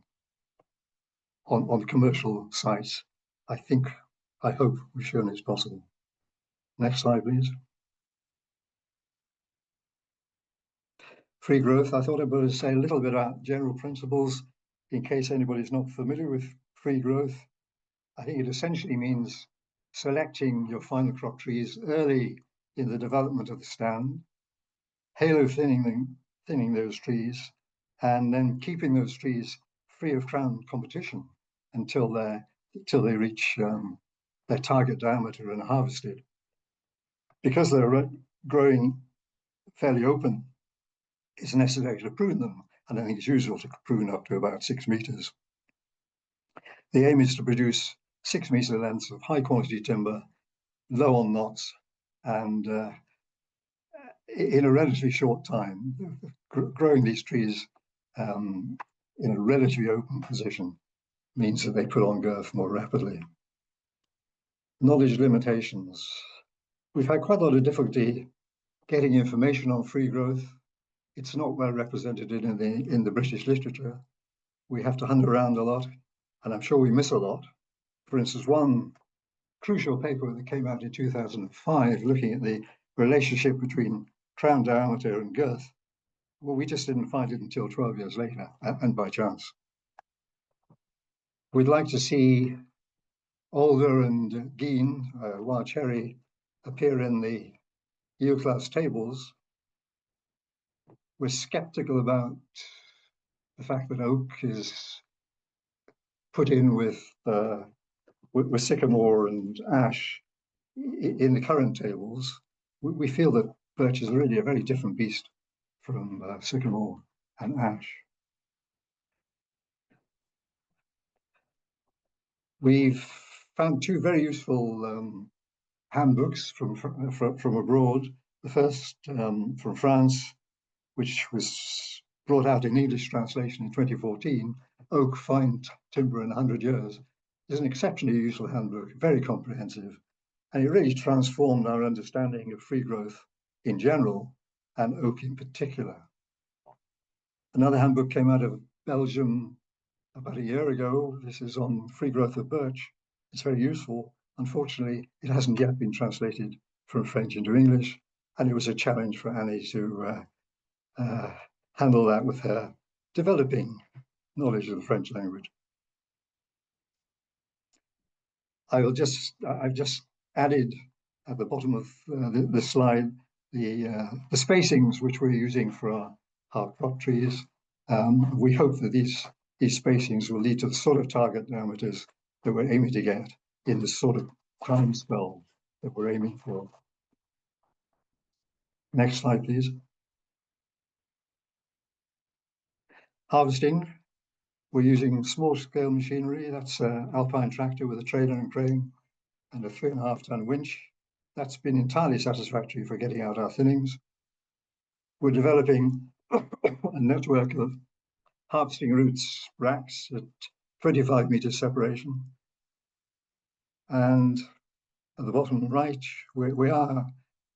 on commercial sites. I hope we've shown it's possible. Next slide, please. Free growth. I thought I'd better say a little bit about general principles in case anybody's not familiar with free growth. I think it essentially means selecting your final crop trees early in the development of the stand, halo thinning those trees, and then keeping those trees free of crown competition until they reach their target diameter and are harvested. Because they're growing fairly open, it's necessary to prune them, and I think it's usual to prune up to about 6 meters. The aim is to produce 6 meter lengths of high quality timber, low on knots, and in a relatively short time. Growing these trees in a relatively open position means that they put on girth more rapidly. Knowledge limitations. We've had quite a lot of difficulty getting information on free growth. It's not well represented in the British literature. We have to hunt around a lot, and I'm sure we miss a lot. For instance, one crucial paper that came out in 2005 looking at the relationship between crown diameter and girth, well, we just didn't find it until 12 years later, and by chance. We'd like to see alder and gean, wild cherry, appear in the yield class tables. We're skeptical about the fact that oak is put in with sycamore and ash in the current tables. We feel that birch is really a very different beast from sycamore and ash. We've found 2 very useful handbooks from abroad. The first from France, which was brought out in English translation in 2014, Oak, Fine Timber in 100 Years, is an exceptionally useful handbook, very comprehensive, and it really transformed our understanding of free growth in general and oak in particular. Another handbook came out of Belgium about a year ago. This is on free growth of birch. It's very useful. Unfortunately, it hasn't yet been translated from French into English, and it was a challenge for Annie to handle that with her developing knowledge of the French language. I've just added at the bottom of the slide the spacings which we're using for our crop trees. We hope that these spacings will lead to the sort of target diameters that we're aiming to get in the sort of time spell that we're aiming for. Next slide, please. Harvesting. We're using small-scale machinery. That's an Alpine tractor with a trailer and crane and a 3.5-ton winch. That's been entirely satisfactory for getting out our thinnings. We're developing a network of harvesting routes, racks at 25 meters separation. And at the bottom right, we are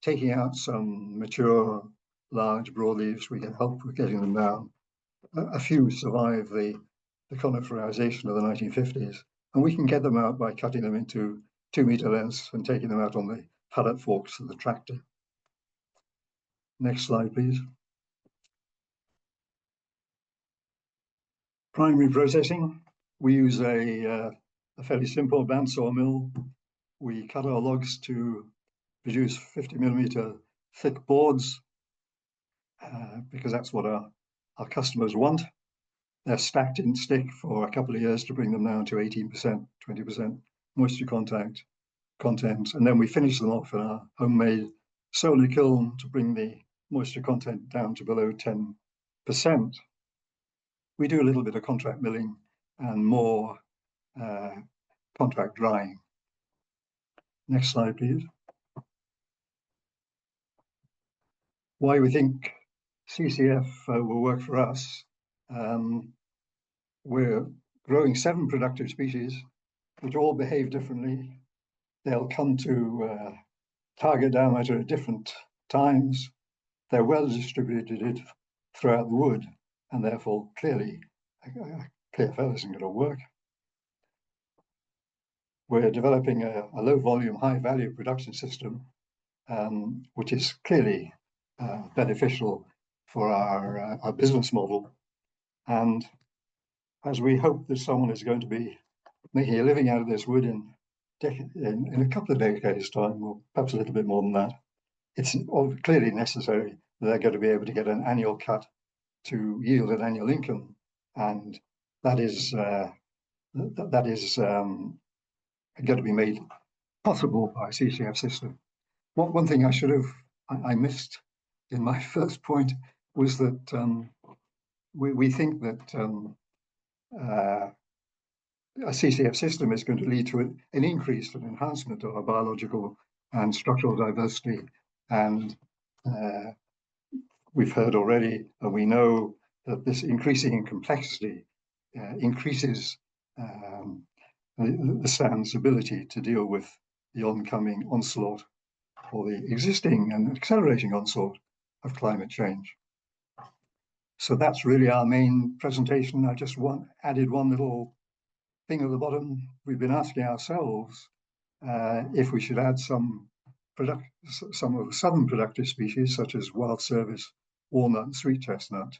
taking out some mature, large broadleaves. We get help with getting them down. A few survive the coniferization of the 1950s, and we can get them out by cutting them into 2-meter lengths and taking them out on the pallet forks of the tractor. Next slide, please. Primary processing. We use a fairly simple bandsaw mill. We cut our logs to produce 50mm thick boards because that's what our customers want. They're stacked in stick for a couple of years to bring them down to 18%, 20% moisture content. And then we finish them off in our homemade solar kiln to bring the moisture content down to below 10%. We do a little bit of contract milling and more contract drying. Next slide, please. Why we think CCF will work for us. We're growing 7 productive species, which all behave differently. They'll come to target diameter at different times. They're well distributed throughout the wood, and therefore clearly KFL isn't going to work. We're developing a low volume, high value production system, which is clearly beneficial for our business model. And as we hope that someone is going to be making a living out of this wood in a couple of decades' time, or perhaps a little bit more than that, it's clearly necessary that they're going to be able to get an annual cut to yield an annual income, and that is going to be made possible by a CCF system. One thing I missed in my first point was that we think that a CCF system is going to lead to an increase and enhancement of our biological and structural diversity. And we've heard already, and we know that this increasing in complexity increases the stand's ability to deal with the oncoming onslaught or the existing and accelerating onslaught of climate change. So that's really our main presentation. I just added one little thing at the bottom. We've been asking ourselves if we should add some of the southern productive species, such as wild service, walnut, and sweet chestnut,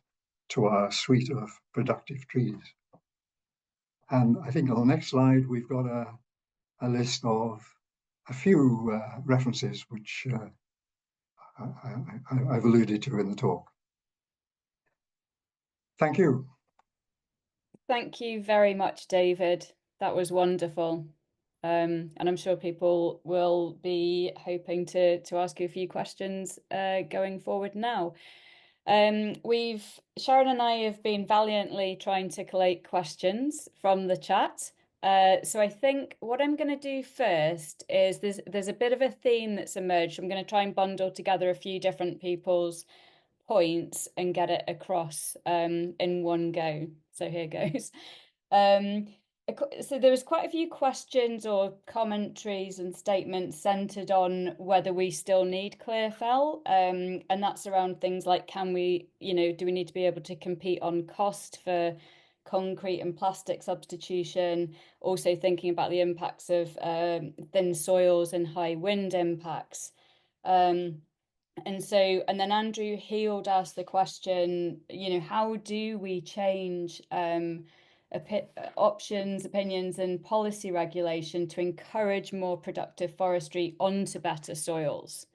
to our suite of productive trees. And I think on the next slide, we've got a list of a few references which I've alluded to in the talk. Thank you.
Thank you very much, David. That was wonderful. And I'm sure people will be hoping to ask you a few questions going forward now. Sharon and I have been valiantly trying to collate questions from the chat. So I think what I'm going to do first is there's a bit of a theme that's emerged. I'm going to try and bundle together a few different people's points and get it across in one go. So here goes. So there was quite a few questions or commentaries and statements centered on whether we still need clear fell, and that's around things like, can we, do we need to be able to compete on cost for concrete and plastic substitution? Also thinking about the impacts of thin soils and high wind impacts. And then Andrew Heald asked the question, how do we change options, opinions, and policy regulation to encourage more productive forestry onto better soils.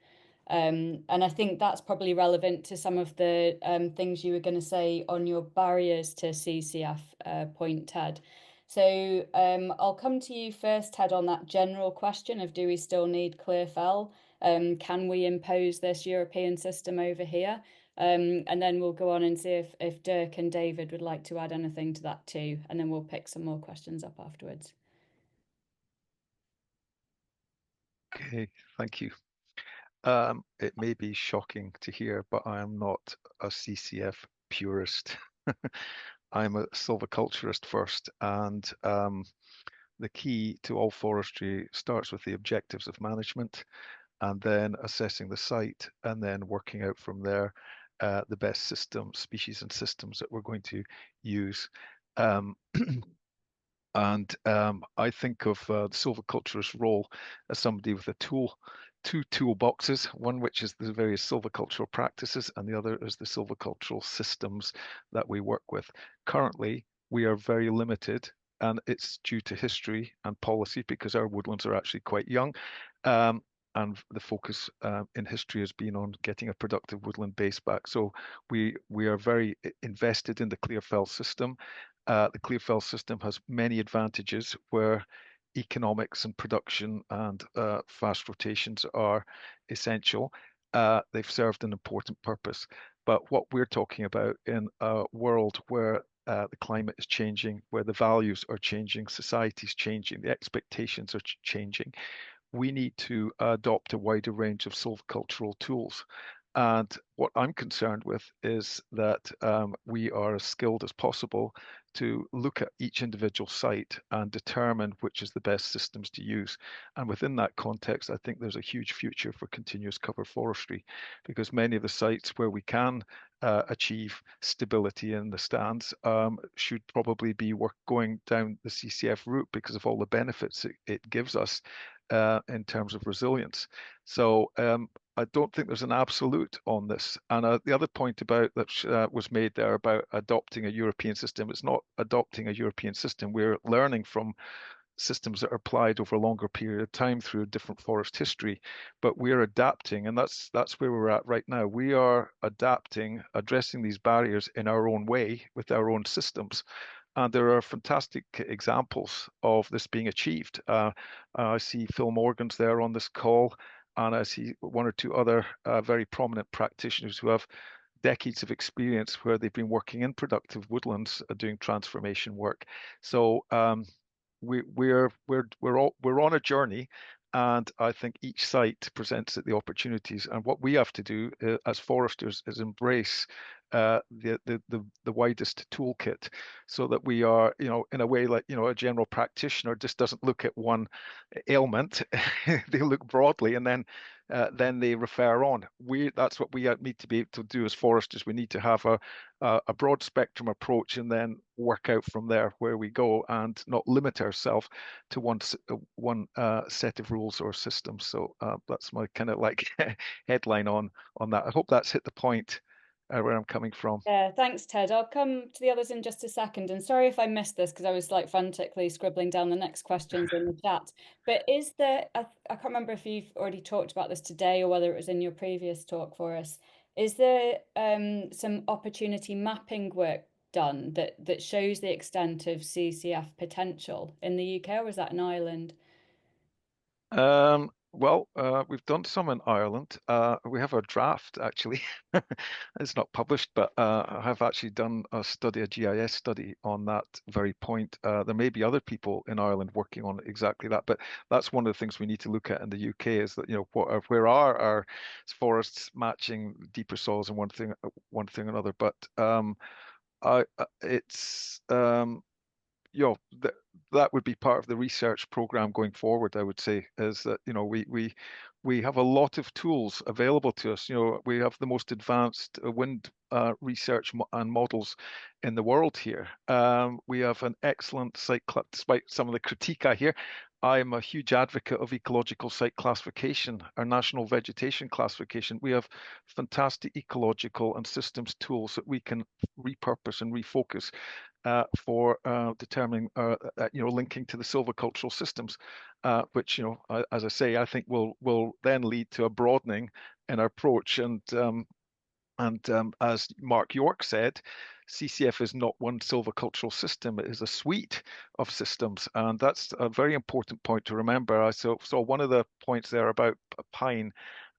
And I think that's probably relevant to some of the things you were going to say on your barriers to CCF point, Ted. So I'll come to you first, Ted, on that general question of do we still need clear fell? Can we impose this European system over here? And then we'll go on and see if Dirk and David would like to add anything to that too. And then we'll pick some more questions up afterwards.
Okay, thank you. It may be shocking to hear, but I am not a CCF purist. I'm a silviculturist first, and the key to all forestry starts with the objectives of management, and then assessing the site, and then working out from there the best species and systems that we're going to use. And I think of the silviculturist role as somebody with two toolboxes, one which is the various silvicultural practices, and the other is the silvicultural systems that we work with. Currently, we are very limited, and it's due to history and policy because our woodlands are actually quite young. And the focus in history has been on getting a productive woodland base back. So we are very invested in the clear fell system. The clear fell system has many advantages where economics and production and fast rotations are essential. They've served an important purpose. But what we're talking about in a world where the climate is changing, where the values are changing, society's changing, the expectations are changing, we need to adopt a wider range of silvicultural tools. And what I'm concerned with is that we are as skilled as possible to look at each individual site and determine which is the best systems to use. And within that context, I think there's a huge future for continuous cover forestry, because many of the sites where we can achieve stability in the stands should probably be going down the CCF route because of all the benefits it gives us in terms of resilience. So I don't think there's an absolute on this. And the other point about that was made there about adopting a European system, it's not adopting a European system. We're learning from systems that are applied over a longer period of time through different forest history, but we're adapting, and that's where we're at right now. We are adapting, addressing these barriers in our own way with our own systems. And there are fantastic examples of this being achieved. I see Phil Morgan's there on this call, and I see one or two other very prominent practitioners who have decades of experience where they've been working in productive woodlands doing transformation work. So we're on a journey, and I think each site presents the opportunities. And what we have to do as foresters is embrace the widest toolkit, so that we are, in a way, like, a general practitioner just doesn't look at one ailment. They look broadly, and then they refer on. That's what we need to be able to do as foresters. We need to have a broad spectrum approach, and then work out from there where we go, and not limit ourselves to one set of rules or systems. So that's my kind of like headline on that. I hope that's hit the point where I'm coming from.
Yeah, thanks, Ted. I'll come to the others in just a second. And sorry if I missed this, because I was like frantically scribbling down the next questions in the chat. But is there, I can't remember if you've already talked about this today or whether it was in your previous talk for us. Is there some opportunity mapping work done that shows the extent of CCF potential in the UK, or is that in Ireland?
Well, we've done some in Ireland. We have a draft, actually. It's not published, but I have actually done a GIS study on that very point. There may be other people in Ireland working on exactly that, but that's one of the things we need to look at in the UK is that, where are our forests matching deeper soils and one thing or another. But it's that would be part of the research program going forward. I would say is that we have a lot of tools available to us. We have the most advanced wind research and models in the world here. We have an excellent site, despite some of the critique I hear. I'm a huge advocate of ecological site classification, our national vegetation classification. We have fantastic ecological and systems tools that we can repurpose and refocus for determining, linking to the silvicultural systems, which, as I say, I think will then lead to a broadening in our approach. And as Mark York said, CCF is not one silvicultural system, it is a suite of systems. And that's a very important point to remember. I saw one of the points there about pine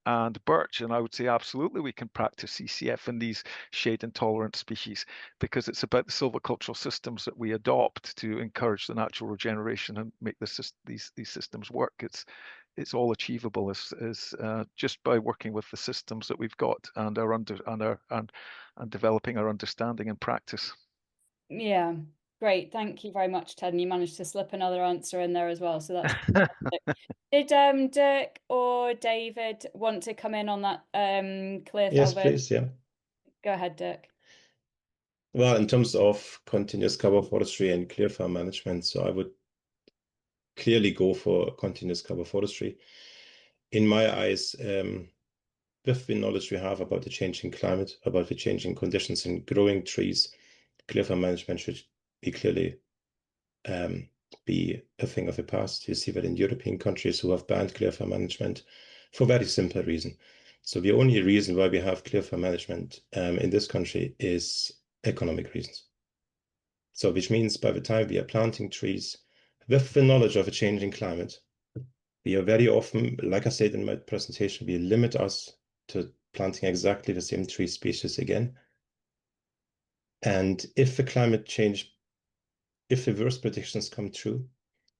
and birch, and I would say absolutely we can practice CCF in these shade intolerant species, because it's about the silvicultural systems that we adopt to encourage the natural regeneration and make these systems work. It's all achievable as just by working with the systems that we've got and developing our understanding and practice.
Yeah, great. Thank you very much, Ted. And you managed to slip another answer in there as well. So that's fantastic. Did Dirk or David want to come in on that clear fell?
Yes, please. Yeah.
Go ahead, Dirk.
Well, in terms of continuous cover forestry and clear fell management, so I would clearly go for continuous cover forestry. In my eyes, with the knowledge we have about the changing climate, about the changing conditions in growing trees, clear fell management should be clearly be a thing of the past. You see that in European countries who have banned clear fell management for a very simple reason. So the only reason why we have clear fell management in this country is economic reasons. So which means by the time we are planting trees with the knowledge of a changing climate, we are very often, like I said in my presentation, we limit us to planting exactly the same tree species again. And if the climate change, if the worst predictions come true,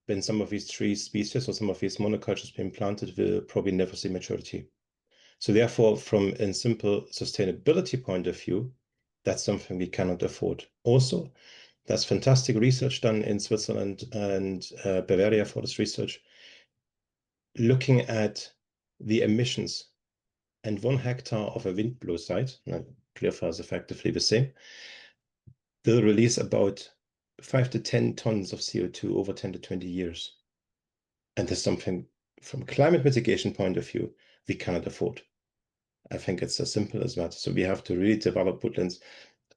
then some of these tree species or some of these monocultures being planted will probably never see maturity. So therefore, from a simple sustainability point of view, that's something we cannot afford. Also, there's fantastic research done in Switzerland and Bavaria for this research, looking at the emissions. And 1 hectare of a windblow site, clear fell is effectively the same, will release about 5 to 10 tons of CO2 over 10 to 20 years. And there's something from a climate mitigation point of view we cannot afford. I think it's as simple as that. So we have to really develop woodlands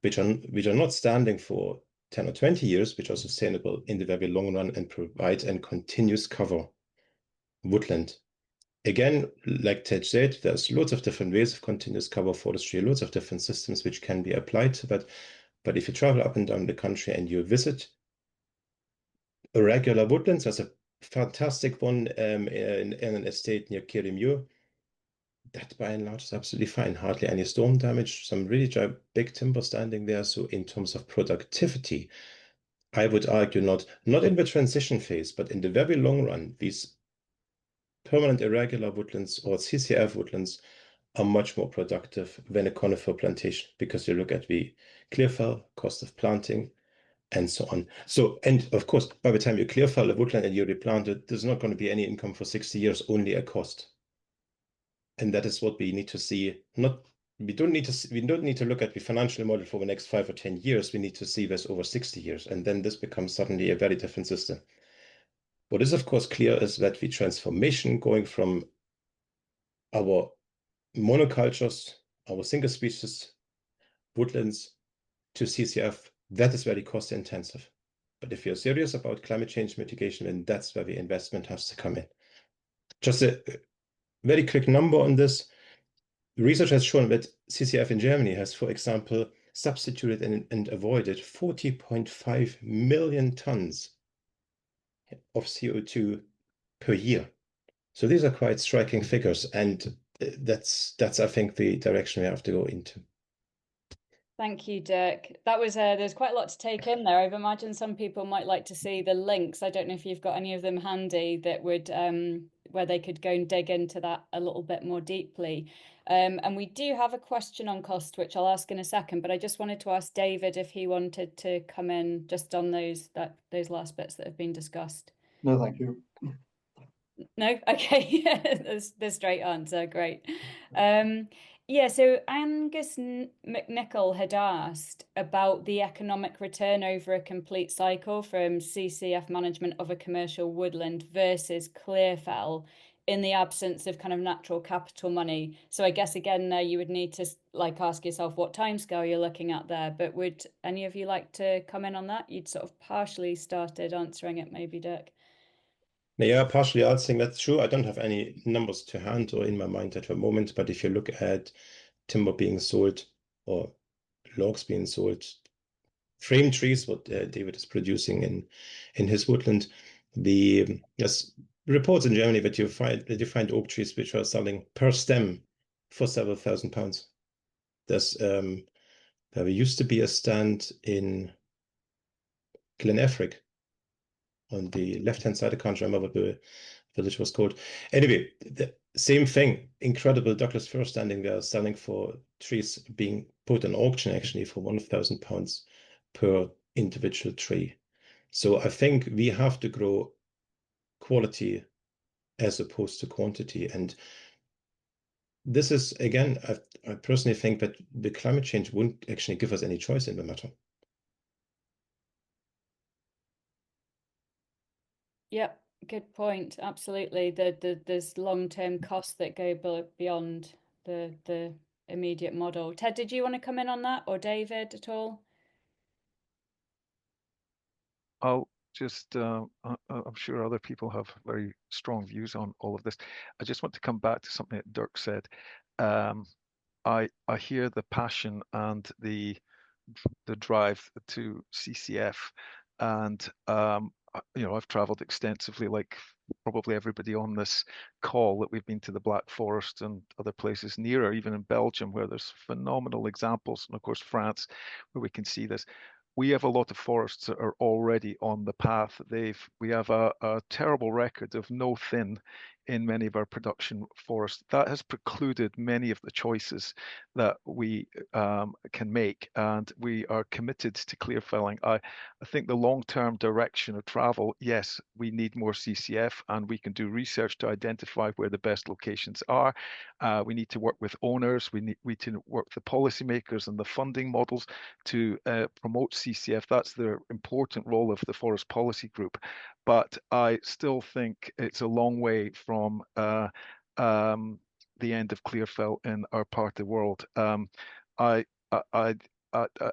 which are not standing for 10 or 20 years, which are sustainable in the very long run and provide a continuous cover woodland. Again, like Ted said, there's lots of different ways of continuous cover forestry, lots of different systems which can be applied to that. But if you travel up and down the country and you visit irregular woodlands, there's a fantastic one in an estate near Kirrimure. That by and large is absolutely fine. Hardly any storm damage, some really big timber standing there. So in terms of productivity, I would argue not in the transition phase, but in the very long run, these permanent irregular woodlands or CCF woodlands are much more productive than a conifer plantation, because you look at the clear fell, cost of planting, and so on. So, and of course, by the time you clear fell a woodland and you replant it, there's not going to be any income for 60 years, only a cost. And that is what we need to see. We don't need to look at the financial model for the next 5 or 10 years. We need to see this over 60 years. And then this becomes suddenly a very different system. What is, of course, clear is that the transformation going from our monocultures, our single species woodlands to CCF, that is very cost intensive. But if you're serious about climate change mitigation, then that's where the investment has to come in. Just a very quick number on this. Research has shown that CCF in Germany has, for example, substituted and avoided 40.5 million tons of CO2 per year. So these are quite striking figures, and that's I think the direction we have to go into.
Thank you, Dirk. That was there's quite a lot to take in there. I've imagined some people might like to see the links. I don't know if you've got any of them handy that would where they could go and dig into that a little bit more deeply. And we do have a question on cost, which I'll ask in a second, but I just wanted to ask David if he wanted to come in just on those last bits that have been discussed.
No, thank you.
No? Okay. The straight answer. Great. Yeah, so Angus McNichol had asked about the economic return over a complete cycle from CCF management of a commercial woodland versus clearfell in the absence of kind of natural capital money. So I guess again there you would need to like ask yourself what timescale you're looking at there. But would any of you like to comment on that? You'd sort of partially started answering it, maybe, Dirk.
Yeah, partially answering that's true. I don't have any numbers to hand or in my mind at the moment, but if you look at timber being sold or logs being sold, frame trees, what David is producing in his woodland, there's reports in Germany that you find oak trees which are selling per stem for several £1,000s. There used to be a stand in Glen Effric on the left-hand side. I can't remember what the village was called. Anyway, the same thing. Incredible Douglas fir standing there, selling for trees being put on auction actually for £1,000 per individual tree. So I think we have to grow quality as opposed to quantity. And this is, again, I personally think that the climate change wouldn't actually give us any choice in the matter.
Yep, good point. Absolutely. There's long-term costs that go beyond the immediate model. Ted, did you want to come in on that, or David at all?
I'll just, I'm sure other people have very strong views on all of this. I just want to come back to something that Dirk said. I hear the passion and the drive to CCF, and I've traveled extensively, like probably everybody on this call, that we've been to the Black Forest and other places nearer, even in Belgium, where there's phenomenal examples, and of course France, where we can see this. We have a lot of forests that are already on the path. We have a terrible record of no thin in many of our production forests. That has precluded many of the choices that we can make, and we are committed to clear felling. I think the long-term direction of travel, yes, we need more CCF, and we can do research to identify where the best locations are. We need to work with owners. We need to work with the policymakers and the funding models to promote CCF. That's the important role of the Forest Policy Group. But I still think it's a long way from the end of clearfell in our part of the world. I'm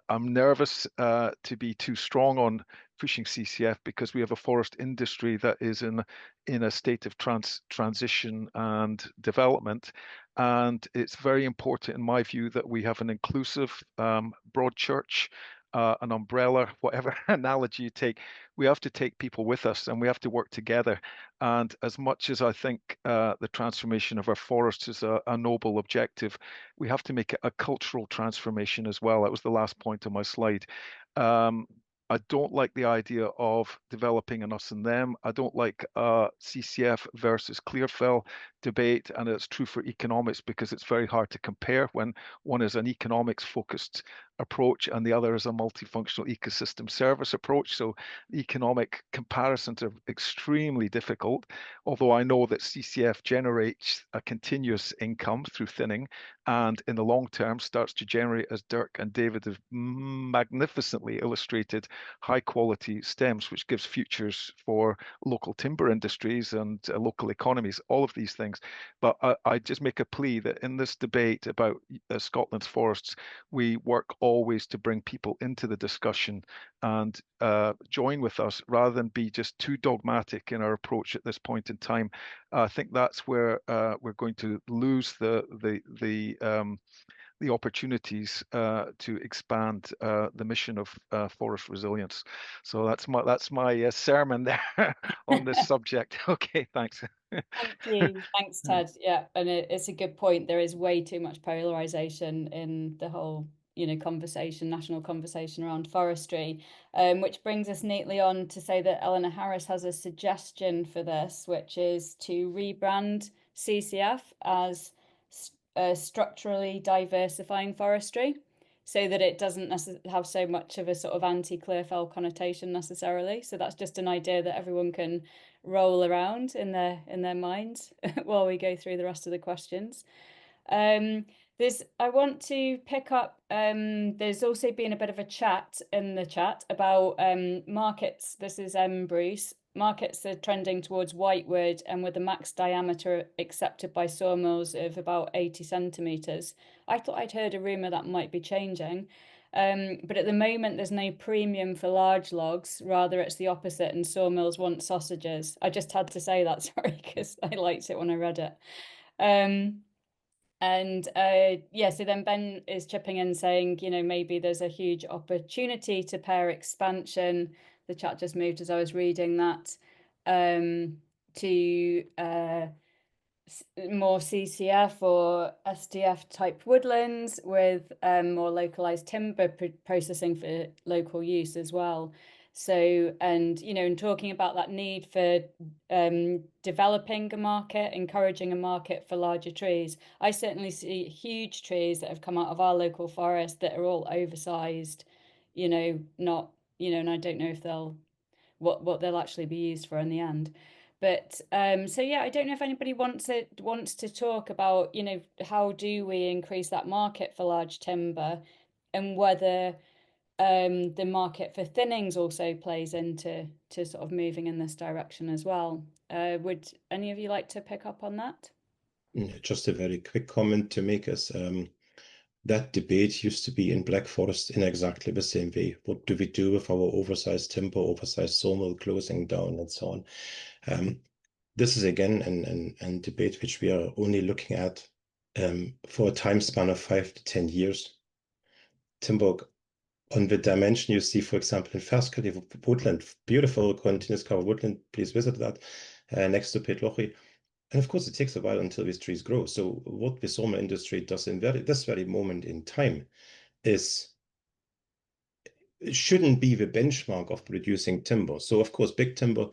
nervous to be too strong on pushing CCF, because we have a forest industry that is in a state of transition and development. And it's very important, in my view, that we have an inclusive, broad church, an umbrella, whatever analogy you take. We have to take people with us, and we have to work together. And as much as I think the transformation of our forests is a noble objective, we have to make it a cultural transformation as well. That was the last point on my slide. I don't like the idea of developing an us and them. I don't like CCF versus clearfell debate, and it's true for economics, because it's very hard to compare when one is an economics focused approach and the other is a multifunctional ecosystem service approach. So the economic comparisons are extremely difficult, although I know that CCF generates a continuous income through thinning, and in the long term starts to generate, as Dirk and David have magnificently illustrated, high quality stems, which gives futures for local timber industries and local economies, all of these things. But I just make a plea that in this debate about Scotland's forests, we work always to bring people into the discussion and join with us, rather than be just too dogmatic in our approach at this point in time. I think that's where we're going to lose the opportunities to expand the mission of forest resilience. So that's my sermon there on this subject. Okay, thanks.
Thank you. Thanks, Ted. Yeah, and it's a good point. There is way too much polarization in the whole, national conversation around forestry, which brings us neatly on to say that Eleanor Harris has a suggestion for this, which is to rebrand CCF as structurally diversifying forestry, so that it doesn't have so much of a sort of anti-clearfell connotation necessarily. So that's just an idea that everyone can roll around in their minds while we go through the rest of the questions. I want to pick up, there's also been a bit of a chat in the chat about markets. This is Bruce. Markets are trending towards whitewood and with a max diameter accepted by sawmills of about 80 centimetres. I thought I'd heard a rumour that might be changing. But at the moment, there's no premium for large logs. Rather, it's the opposite, and sawmills want sausages. I just had to say that, sorry, because I liked it when I read it. And yeah, so then Ben is chipping in saying, you know, maybe there's a huge opportunity to pair expansion. The chat just moved as I was reading that, to more CCF or SDF type woodlands with more localized timber processing for local use as well. So, and, you know, and talking about that need for developing a market, encouraging a market for larger trees, I certainly see huge trees that have come out of our local forest that are all oversized, you know, not, you know, and I don't know if what they'll actually be used for in the end. But so yeah, I don't know if anybody wants to talk about, you know, how do we increase that market for large timber, and whether the market for thinnings also plays into sort of moving in this direction as well. Would any of you like to pick up on that?
Just a very quick comment to make is that debate used to be in Black Forest in exactly the same way. What do we do with our oversized timber, oversized sawmill closing down, and so on? This is again a debate which we are only looking at for a time span of 5 to 10 years. Timber on the dimension you see, for example, in Ferskali woodland, beautiful continuous cover woodland, please visit that, next to Petlochi. And of course, it takes a while until these trees grow. So what the sawmill industry does in this very moment in time is, it shouldn't be the benchmark of producing timber. So of course, big timber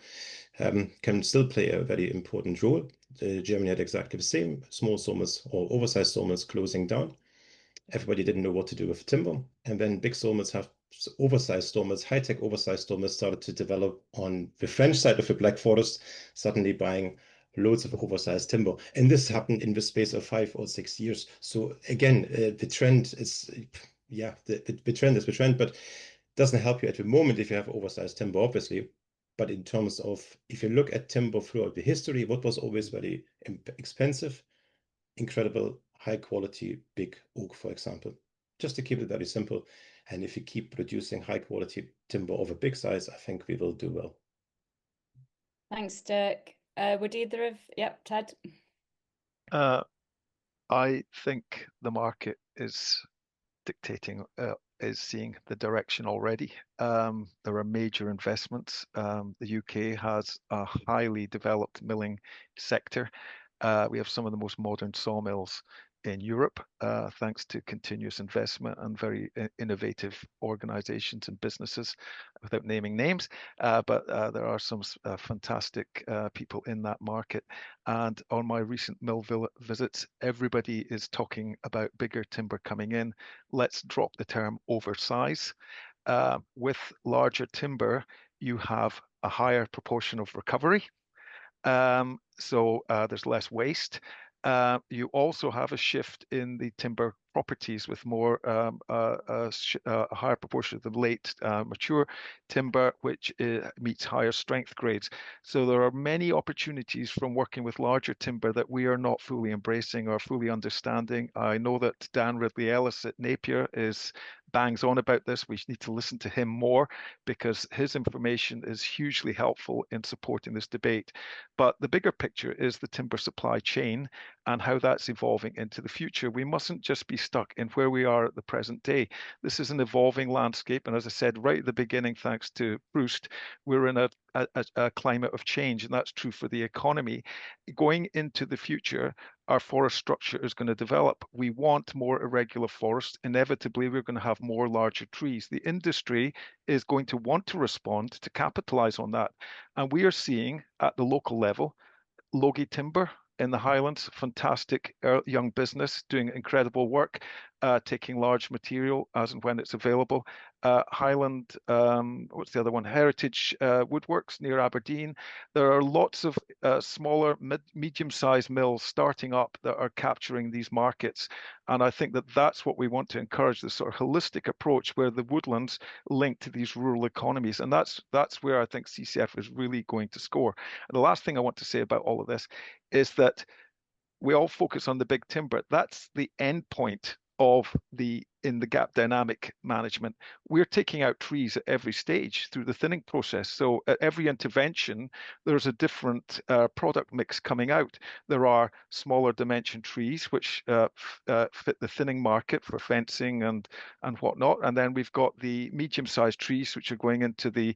can still play a very important role. Germany had exactly the same, small sawmills or oversized sawmills closing down. Everybody didn't know what to do with timber. And then big sawmills have oversized sawmills, high-tech oversized sawmills started to develop on the French side of the Black Forest, suddenly buying loads of oversized timber. And this happened in the space of 5 or 6 years. So again, the trend is, yeah, the trend is the trend, but doesn't help you at the moment if you have oversized timber, obviously. But in terms of, if you look at timber throughout the history, what was always very expensive? Incredible high quality big oak, for example, just to keep it very simple. And if you keep producing high quality timber of a big size, I think we will do well.
Thanks, Dirk. Would either of, yep, Ted?
I think the market is dictating, is seeing the direction already. There are major investments. The UK has a highly developed milling sector. We have some of the most modern sawmills in Europe, thanks to continuous investment and very innovative organizations and businesses, without naming names. But there are some fantastic people in that market. And on my recent mill visits, everybody is talking about bigger timber coming in. Let's drop the term oversize. With larger timber, you have a higher proportion of recovery. So there's less waste. You also have a shift in the timber properties with more a higher proportion of the late mature timber, which meets higher strength grades. So there are many opportunities from working with larger timber that we are not fully embracing or fully understanding. I know that Dan Ridley Ellis at Napier bangs on about this. We need to listen to him more because his information is hugely helpful in supporting this debate. But the bigger picture is the timber supply chain and how that's evolving into the future. We mustn't just be stuck in where we are at the present day. This is an evolving landscape. And as I said right at the beginning, thanks to Bruce, we're in a climate of change, and that's true for the economy. Going into the future, our forest structure is going to develop. We want more irregular forests. Inevitably, we're going to have more larger trees. The industry is going to want to respond to capitalize on that. And we are seeing at the local level, Logie Timber in the Highlands, fantastic young business doing incredible work. taking large material as and when it's available. Highland, what's the other one? Heritage Woodworks near Aberdeen. There are lots of smaller, medium-sized mills starting up that are capturing these markets. And I think that that's what we want to encourage, this sort of holistic approach where the woodlands link to these rural economies. And that's where I think CCF is really going to score. And the last thing I want to say about all of this is that we all focus on the big timber. That's the end point of in the gap dynamic management. We're taking out trees at every stage through the thinning process. So at every intervention, there's a different product mix coming out. There are smaller dimension trees, which fit the thinning market for fencing and whatnot. And then we've got the medium-sized trees, which are going into the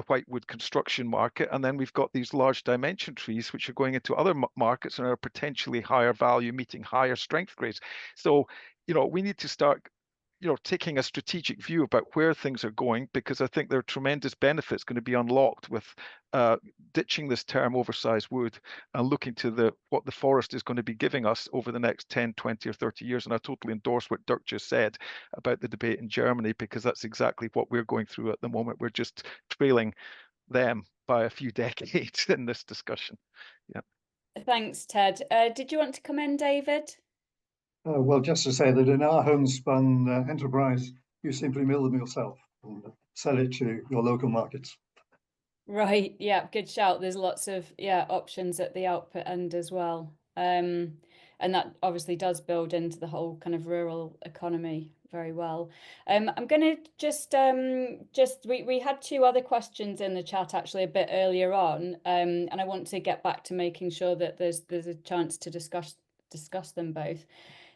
whitewood construction market. And then we've got these large dimension trees, which are going into other markets and are potentially higher value, meeting higher strength grades. So, we need to start, taking a strategic view about where things are going, because I think there are tremendous benefits going to be unlocked with ditching this term oversized wood and looking to what the forest is going to be giving us over the next 10, 20 or 30 years. And I totally endorse what Dirk just said about the debate in Germany, because that's exactly what we're going through at the moment. We're just trailing them by a few decades in this discussion. Yeah.
Thanks, Ted. Did you want to come in, David?
Well, just to say that in our homespun enterprise, you simply mill them yourself and sell it to your local markets.
Right. Yeah, good shout. There's lots of options at the output end as well. And that obviously does build into the whole kind of rural economy very well. I'm going to just we had two other questions in the chat actually a bit earlier on, and I want to get back to making sure that there's a chance to discuss them both.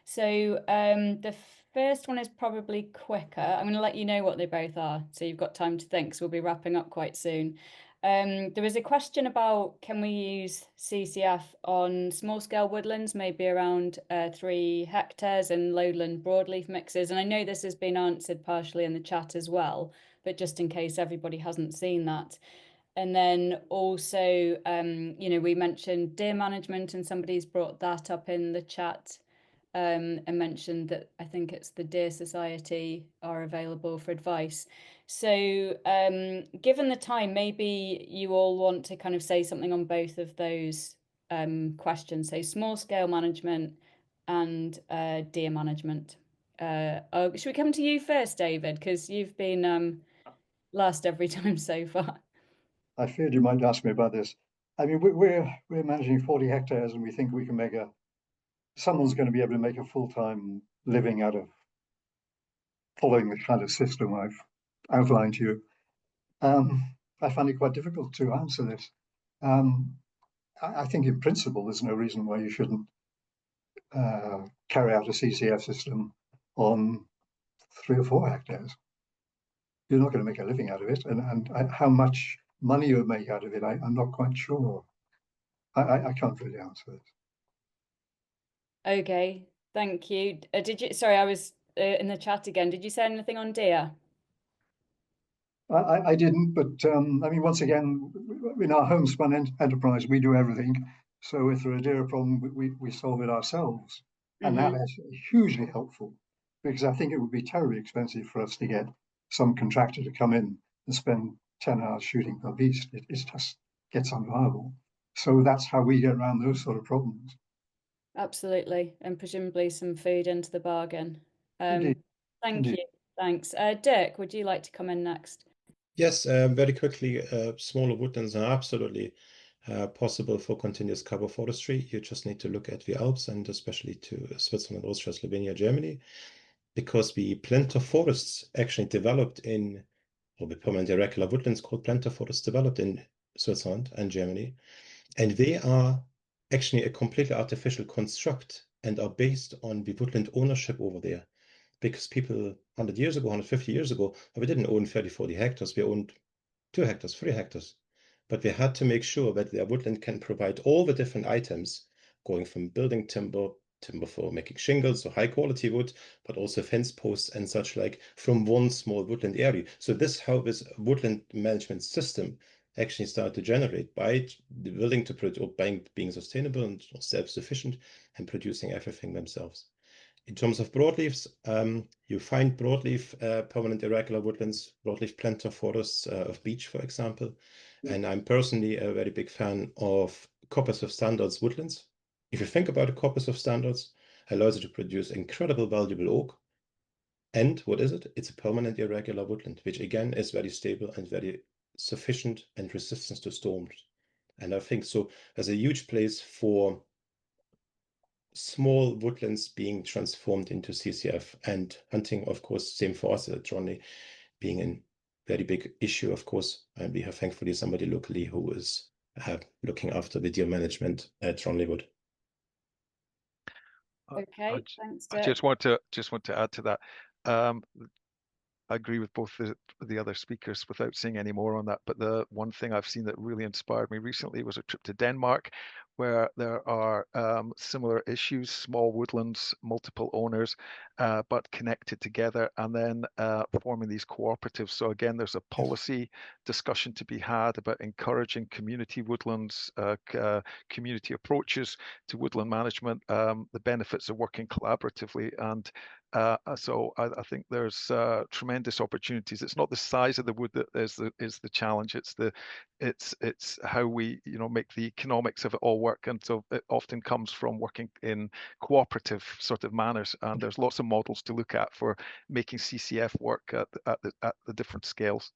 So the first one is probably quicker. I'm going to let you know what they both are, so you've got time to think, because we'll be wrapping up quite soon. There was a question about, can we use CCF on small-scale woodlands, maybe around 3 hectares, and lowland broadleaf mixes? And I know this has been answered partially in the chat as well, but just in case everybody hasn't seen that. And then also, we mentioned deer management, and somebody's brought that up in the chat. And mentioned that I think it's the Deer Society are available for advice. So given the time, maybe you all want to kind of say something on both of those questions. So small scale management and deer management. Should we come to you first, David? Because you've been last every time so far.
I feared you might ask me about this. I mean, we're managing 40 hectares, and we think we can someone's going to be able to make a full-time living out of following the kind of system I've outlined to you. I find it quite difficult to answer this. I think in principle, there's no reason why you shouldn't carry out a CCF system on 3 or 4 hectares. You're not going to make a living out of it. And how much money you'll make out of it, I'm not quite sure. I can't really answer it.
Okay, thank you. Sorry, I was in the chat again. Did you say anything on deer?
I didn't, but I mean, once again, in our homespun enterprise, we do everything. So if there's a deer problem, we solve it ourselves. And that is hugely helpful, because I think it would be terribly expensive for us to get some contractor to come in and spend 10 hours shooting per beast. It just gets unviable. So that's how we get around those sort of problems.
Absolutely, and presumably some food into the bargain.
Indeed.
Thank you. Thanks. Dirk, would you like to come in next?
Yes, very quickly, smaller woodlands are absolutely possible for continuous cover forestry. You just need to look at the Alps, and especially to Switzerland, Austria, Slovenia, Germany, because the planter forests actually developed or the permanent irregular woodlands called planter forests developed in Switzerland and Germany. And they are actually a completely artificial construct and are based on the woodland ownership over there. Because people 100 years ago, 150 years ago, we didn't own 30, 40 hectares. We owned 2 hectares, 3 hectares. But we had to make sure that their woodland can provide all the different items, going from building timber for making shingles or high quality wood, but also fence posts and such like, from one small woodland area. So this how this woodland management system actually started to generate by willing to produce, or being sustainable and self-sufficient and producing everything themselves. In terms of broadleaves, you find broadleaf permanent irregular woodlands, broadleaf planter forests of beech, for example. And I'm personally a very big fan of corpus of standards woodlands. If you think about a corpus of standards, it allows you to produce incredible valuable oak. And what is it? It's a permanent irregular woodland, which again is very stable and very sufficient and resistant to storms. And I think so there's a huge place for small woodlands being transformed into CCF, and hunting, of course, same for us at Tronley, being a very big issue, of course. And we have thankfully somebody locally who is looking after the deer management at Tronley Wood.
Okay, thanks,
I
Dirk.
just want to add to that. I agree with both the other speakers without saying any more on that. But the one thing I've seen that really inspired me recently was a trip to Denmark, where there are similar issues, small woodlands, multiple owners, but connected together, and then forming these cooperatives. So again, there's a policy discussion to be had about encouraging community woodlands, community approaches to woodland management, the benefits of working collaboratively. And so I think there's tremendous opportunities. It's not the size of the wood that is the challenge. It's how we make the economics of it all work. And so it often comes from working in cooperative sort of manners. And there's lots of models to look at for making CCF work at the different scales.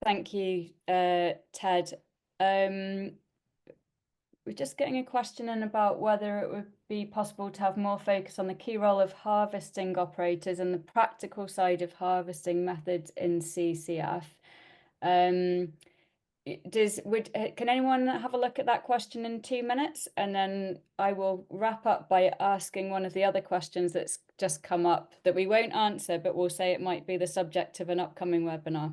Thank you, Ted. We're just getting a question in about whether it would be possible to have more focus on the key role of harvesting operators and the practical side of harvesting methods in CCF. Can anyone have a look at that question in 2 minutes? And then I will wrap up by asking one of the other questions that's just come up that we won't answer, but we'll say it might be the subject of an upcoming webinar.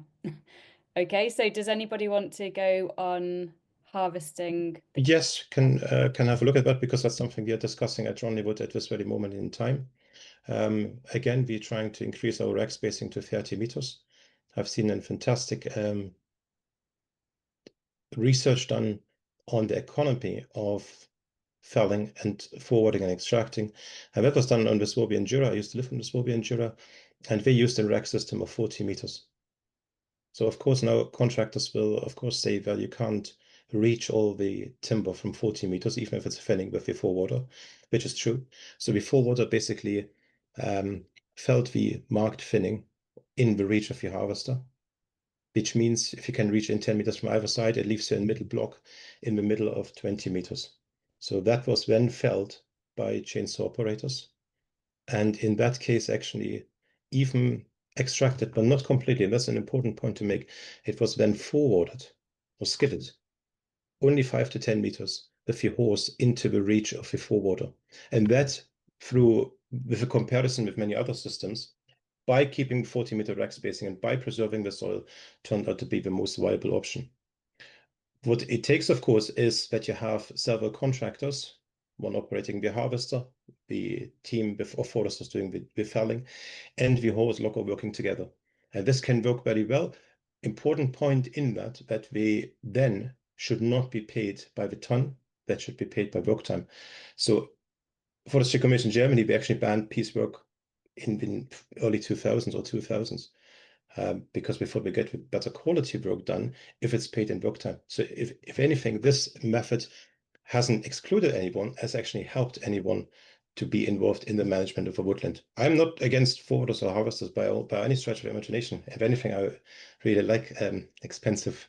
Okay, so does anybody want to go on harvesting?
Yes, can have a look at that, because that's something we are discussing at Tronley Wood at this very moment in time. Again, we're trying to increase our rack spacing to 30 meters. I've seen a fantastic research done on the economy of felling and forwarding and extracting. That was done on the Swabian Jura. I used to live in the Swabian Jura, and they used a rack system of 40 meters. So of course now contractors will of course say, well, you can't reach all the timber from 40 meters, even if it's felling with the forwarder, which is true. So the forwarder basically felled the marked thinning in the reach of the harvester, which means if you can reach in 10 meters from either side, it leaves you a middle block in the middle of 20 meters. So that was then felled by chainsaw operators. And in that case, actually, even extracted, but not completely. And that's an important point to make. It was then forwarded or skidded only 5 to 10 meters with the horse into the reach of the forwarder. And that, with a comparison with many other systems, by keeping 40-meter rack spacing and by preserving the soil, turned out to be the most viable option. What it takes, of course, is that you have several contractors, one operating the harvester, the team of foresters doing the felling, and the horse locker working together. And this can work very well. Important point in that we then should not be paid by the ton, that should be paid by work time. So Forestry Commission Germany, we actually banned piecework in the early 2000s or 2000s. Because we thought we get better quality work done if it's paid in work time. So if anything, this method hasn't excluded anyone, has actually helped anyone to be involved in the management of a woodland. I'm not against forwarders or harvesters by any stretch of imagination. If anything, I really like expensive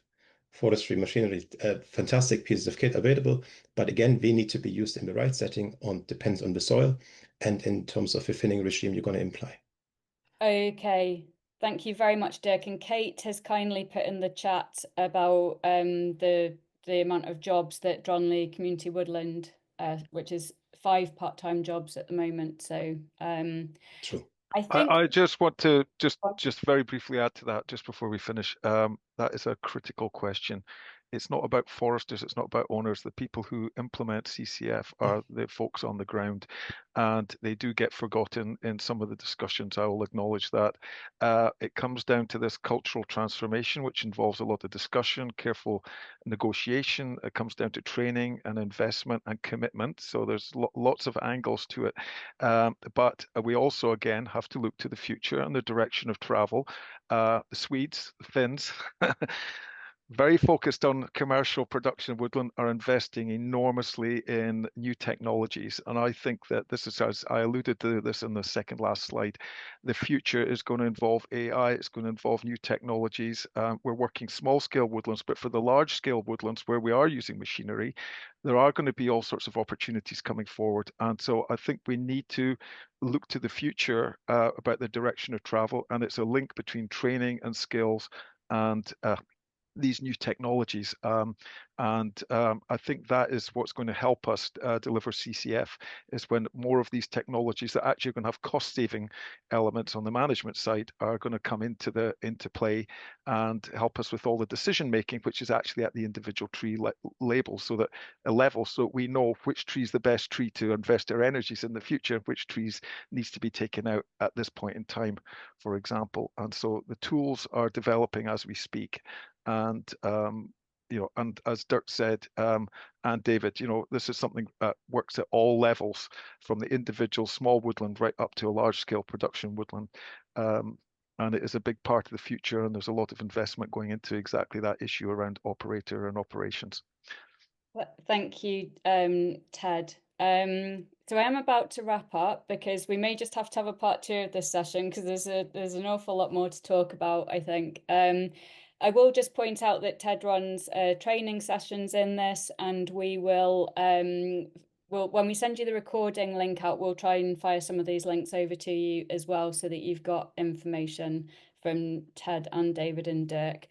forestry machinery, fantastic pieces of kit available. But again, they need to be used in the right setting, depends on the soil and in terms of the thinning regime you're going to imply.
Okay. Thank you very much, Dirk. And Kate has kindly put in the chat about the amount of jobs that Dronley Community Woodland, which is 5 part-time jobs at the moment. So
True.
I think
I just want to just very briefly add to that just before we finish. That is a critical question. it's not about foresters, it's not about owners. The people who implement CCF are the folks on the ground, and they do get forgotten in some of the discussions. I will acknowledge that. It comes down to this cultural transformation, which involves a lot of discussion, careful negotiation. It comes down to training and investment and commitment. So there's lots of angles to it. But we also, again, have to look to the future and the direction of travel. The Swedes, the Finns, very focused on commercial production of woodland, are investing enormously in new technologies. And I think that this is, as I alluded to this in the second last slide, the future is going to involve AI, it's going to involve new technologies. We're working small scale woodlands, but for the large scale woodlands where we are using machinery, there are going to be all sorts of opportunities coming forward. And so I think we need to look to the future about the direction of travel, and it's a link between training and skills and these new technologies. I think that is what's going to help us deliver CCF, is when more of these technologies that actually are going to have cost-saving elements on the management side are going to come into play and help us with all the decision making, which is actually at the individual tree level, so that we know which tree is the best tree to invest our energies in the future, which trees needs to be taken out at this point in time, for example. And so the tools are developing as we speak. And and as Dirk said, and David, this is something that works at all levels, from the individual small woodland right up to a large scale production woodland. And it is a big part of the future, and there's a lot of investment going into exactly that issue around operator and operations.
Thank you, Ted. So I am about to wrap up, because we may just have to have a part 2 of this session, because there's an awful lot more to talk about, I think. I will just point out that Ted runs training sessions in this, and we will, when we send you the recording link out, we'll try and fire some of these links over to you as well, so that you've got information from Ted and David and Dirk.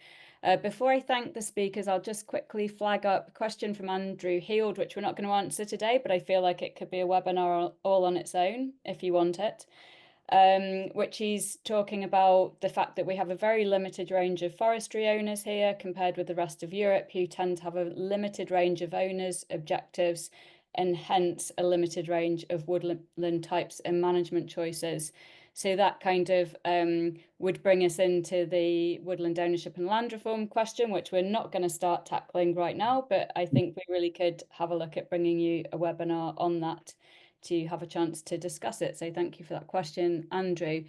Before I thank the speakers, I'll just quickly flag up a question from Andrew Heald, which we're not going to answer today, but I feel like it could be a webinar all on its own if you want it. Which he's talking about the fact that we have a very limited range of forestry owners here compared with the rest of Europe, who tend to have a limited range of owners, objectives, and hence a limited range of woodland types and management choices. So that kind of would bring us into the woodland ownership and land reform question, which we're not going to start tackling right now, but I think we really could have a look at bringing you a webinar on that to have a chance to discuss it. So thank you for that question, Andrew.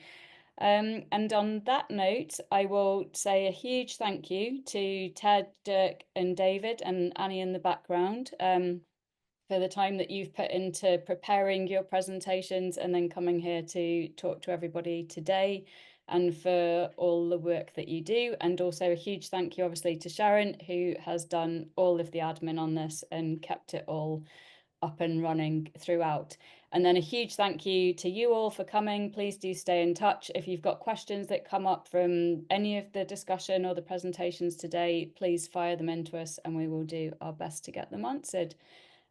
And on that note, I will say a huge thank you to Ted, Dirk and David, and Annie in the background, for the time that you've put into preparing your presentations and then coming here to talk to everybody today, and for all the work that you do. And also a huge thank you, obviously, to Sharon, who has done all of the admin on this and kept it all up and running throughout. And then a huge thank you to you all for coming. Please do stay in touch. If you've got questions that come up from any of the discussion or the presentations today, please fire them into us and we will do our best to get them answered.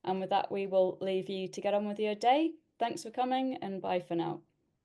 And with that, we will leave you to get on with your day. Thanks for coming, and bye for now.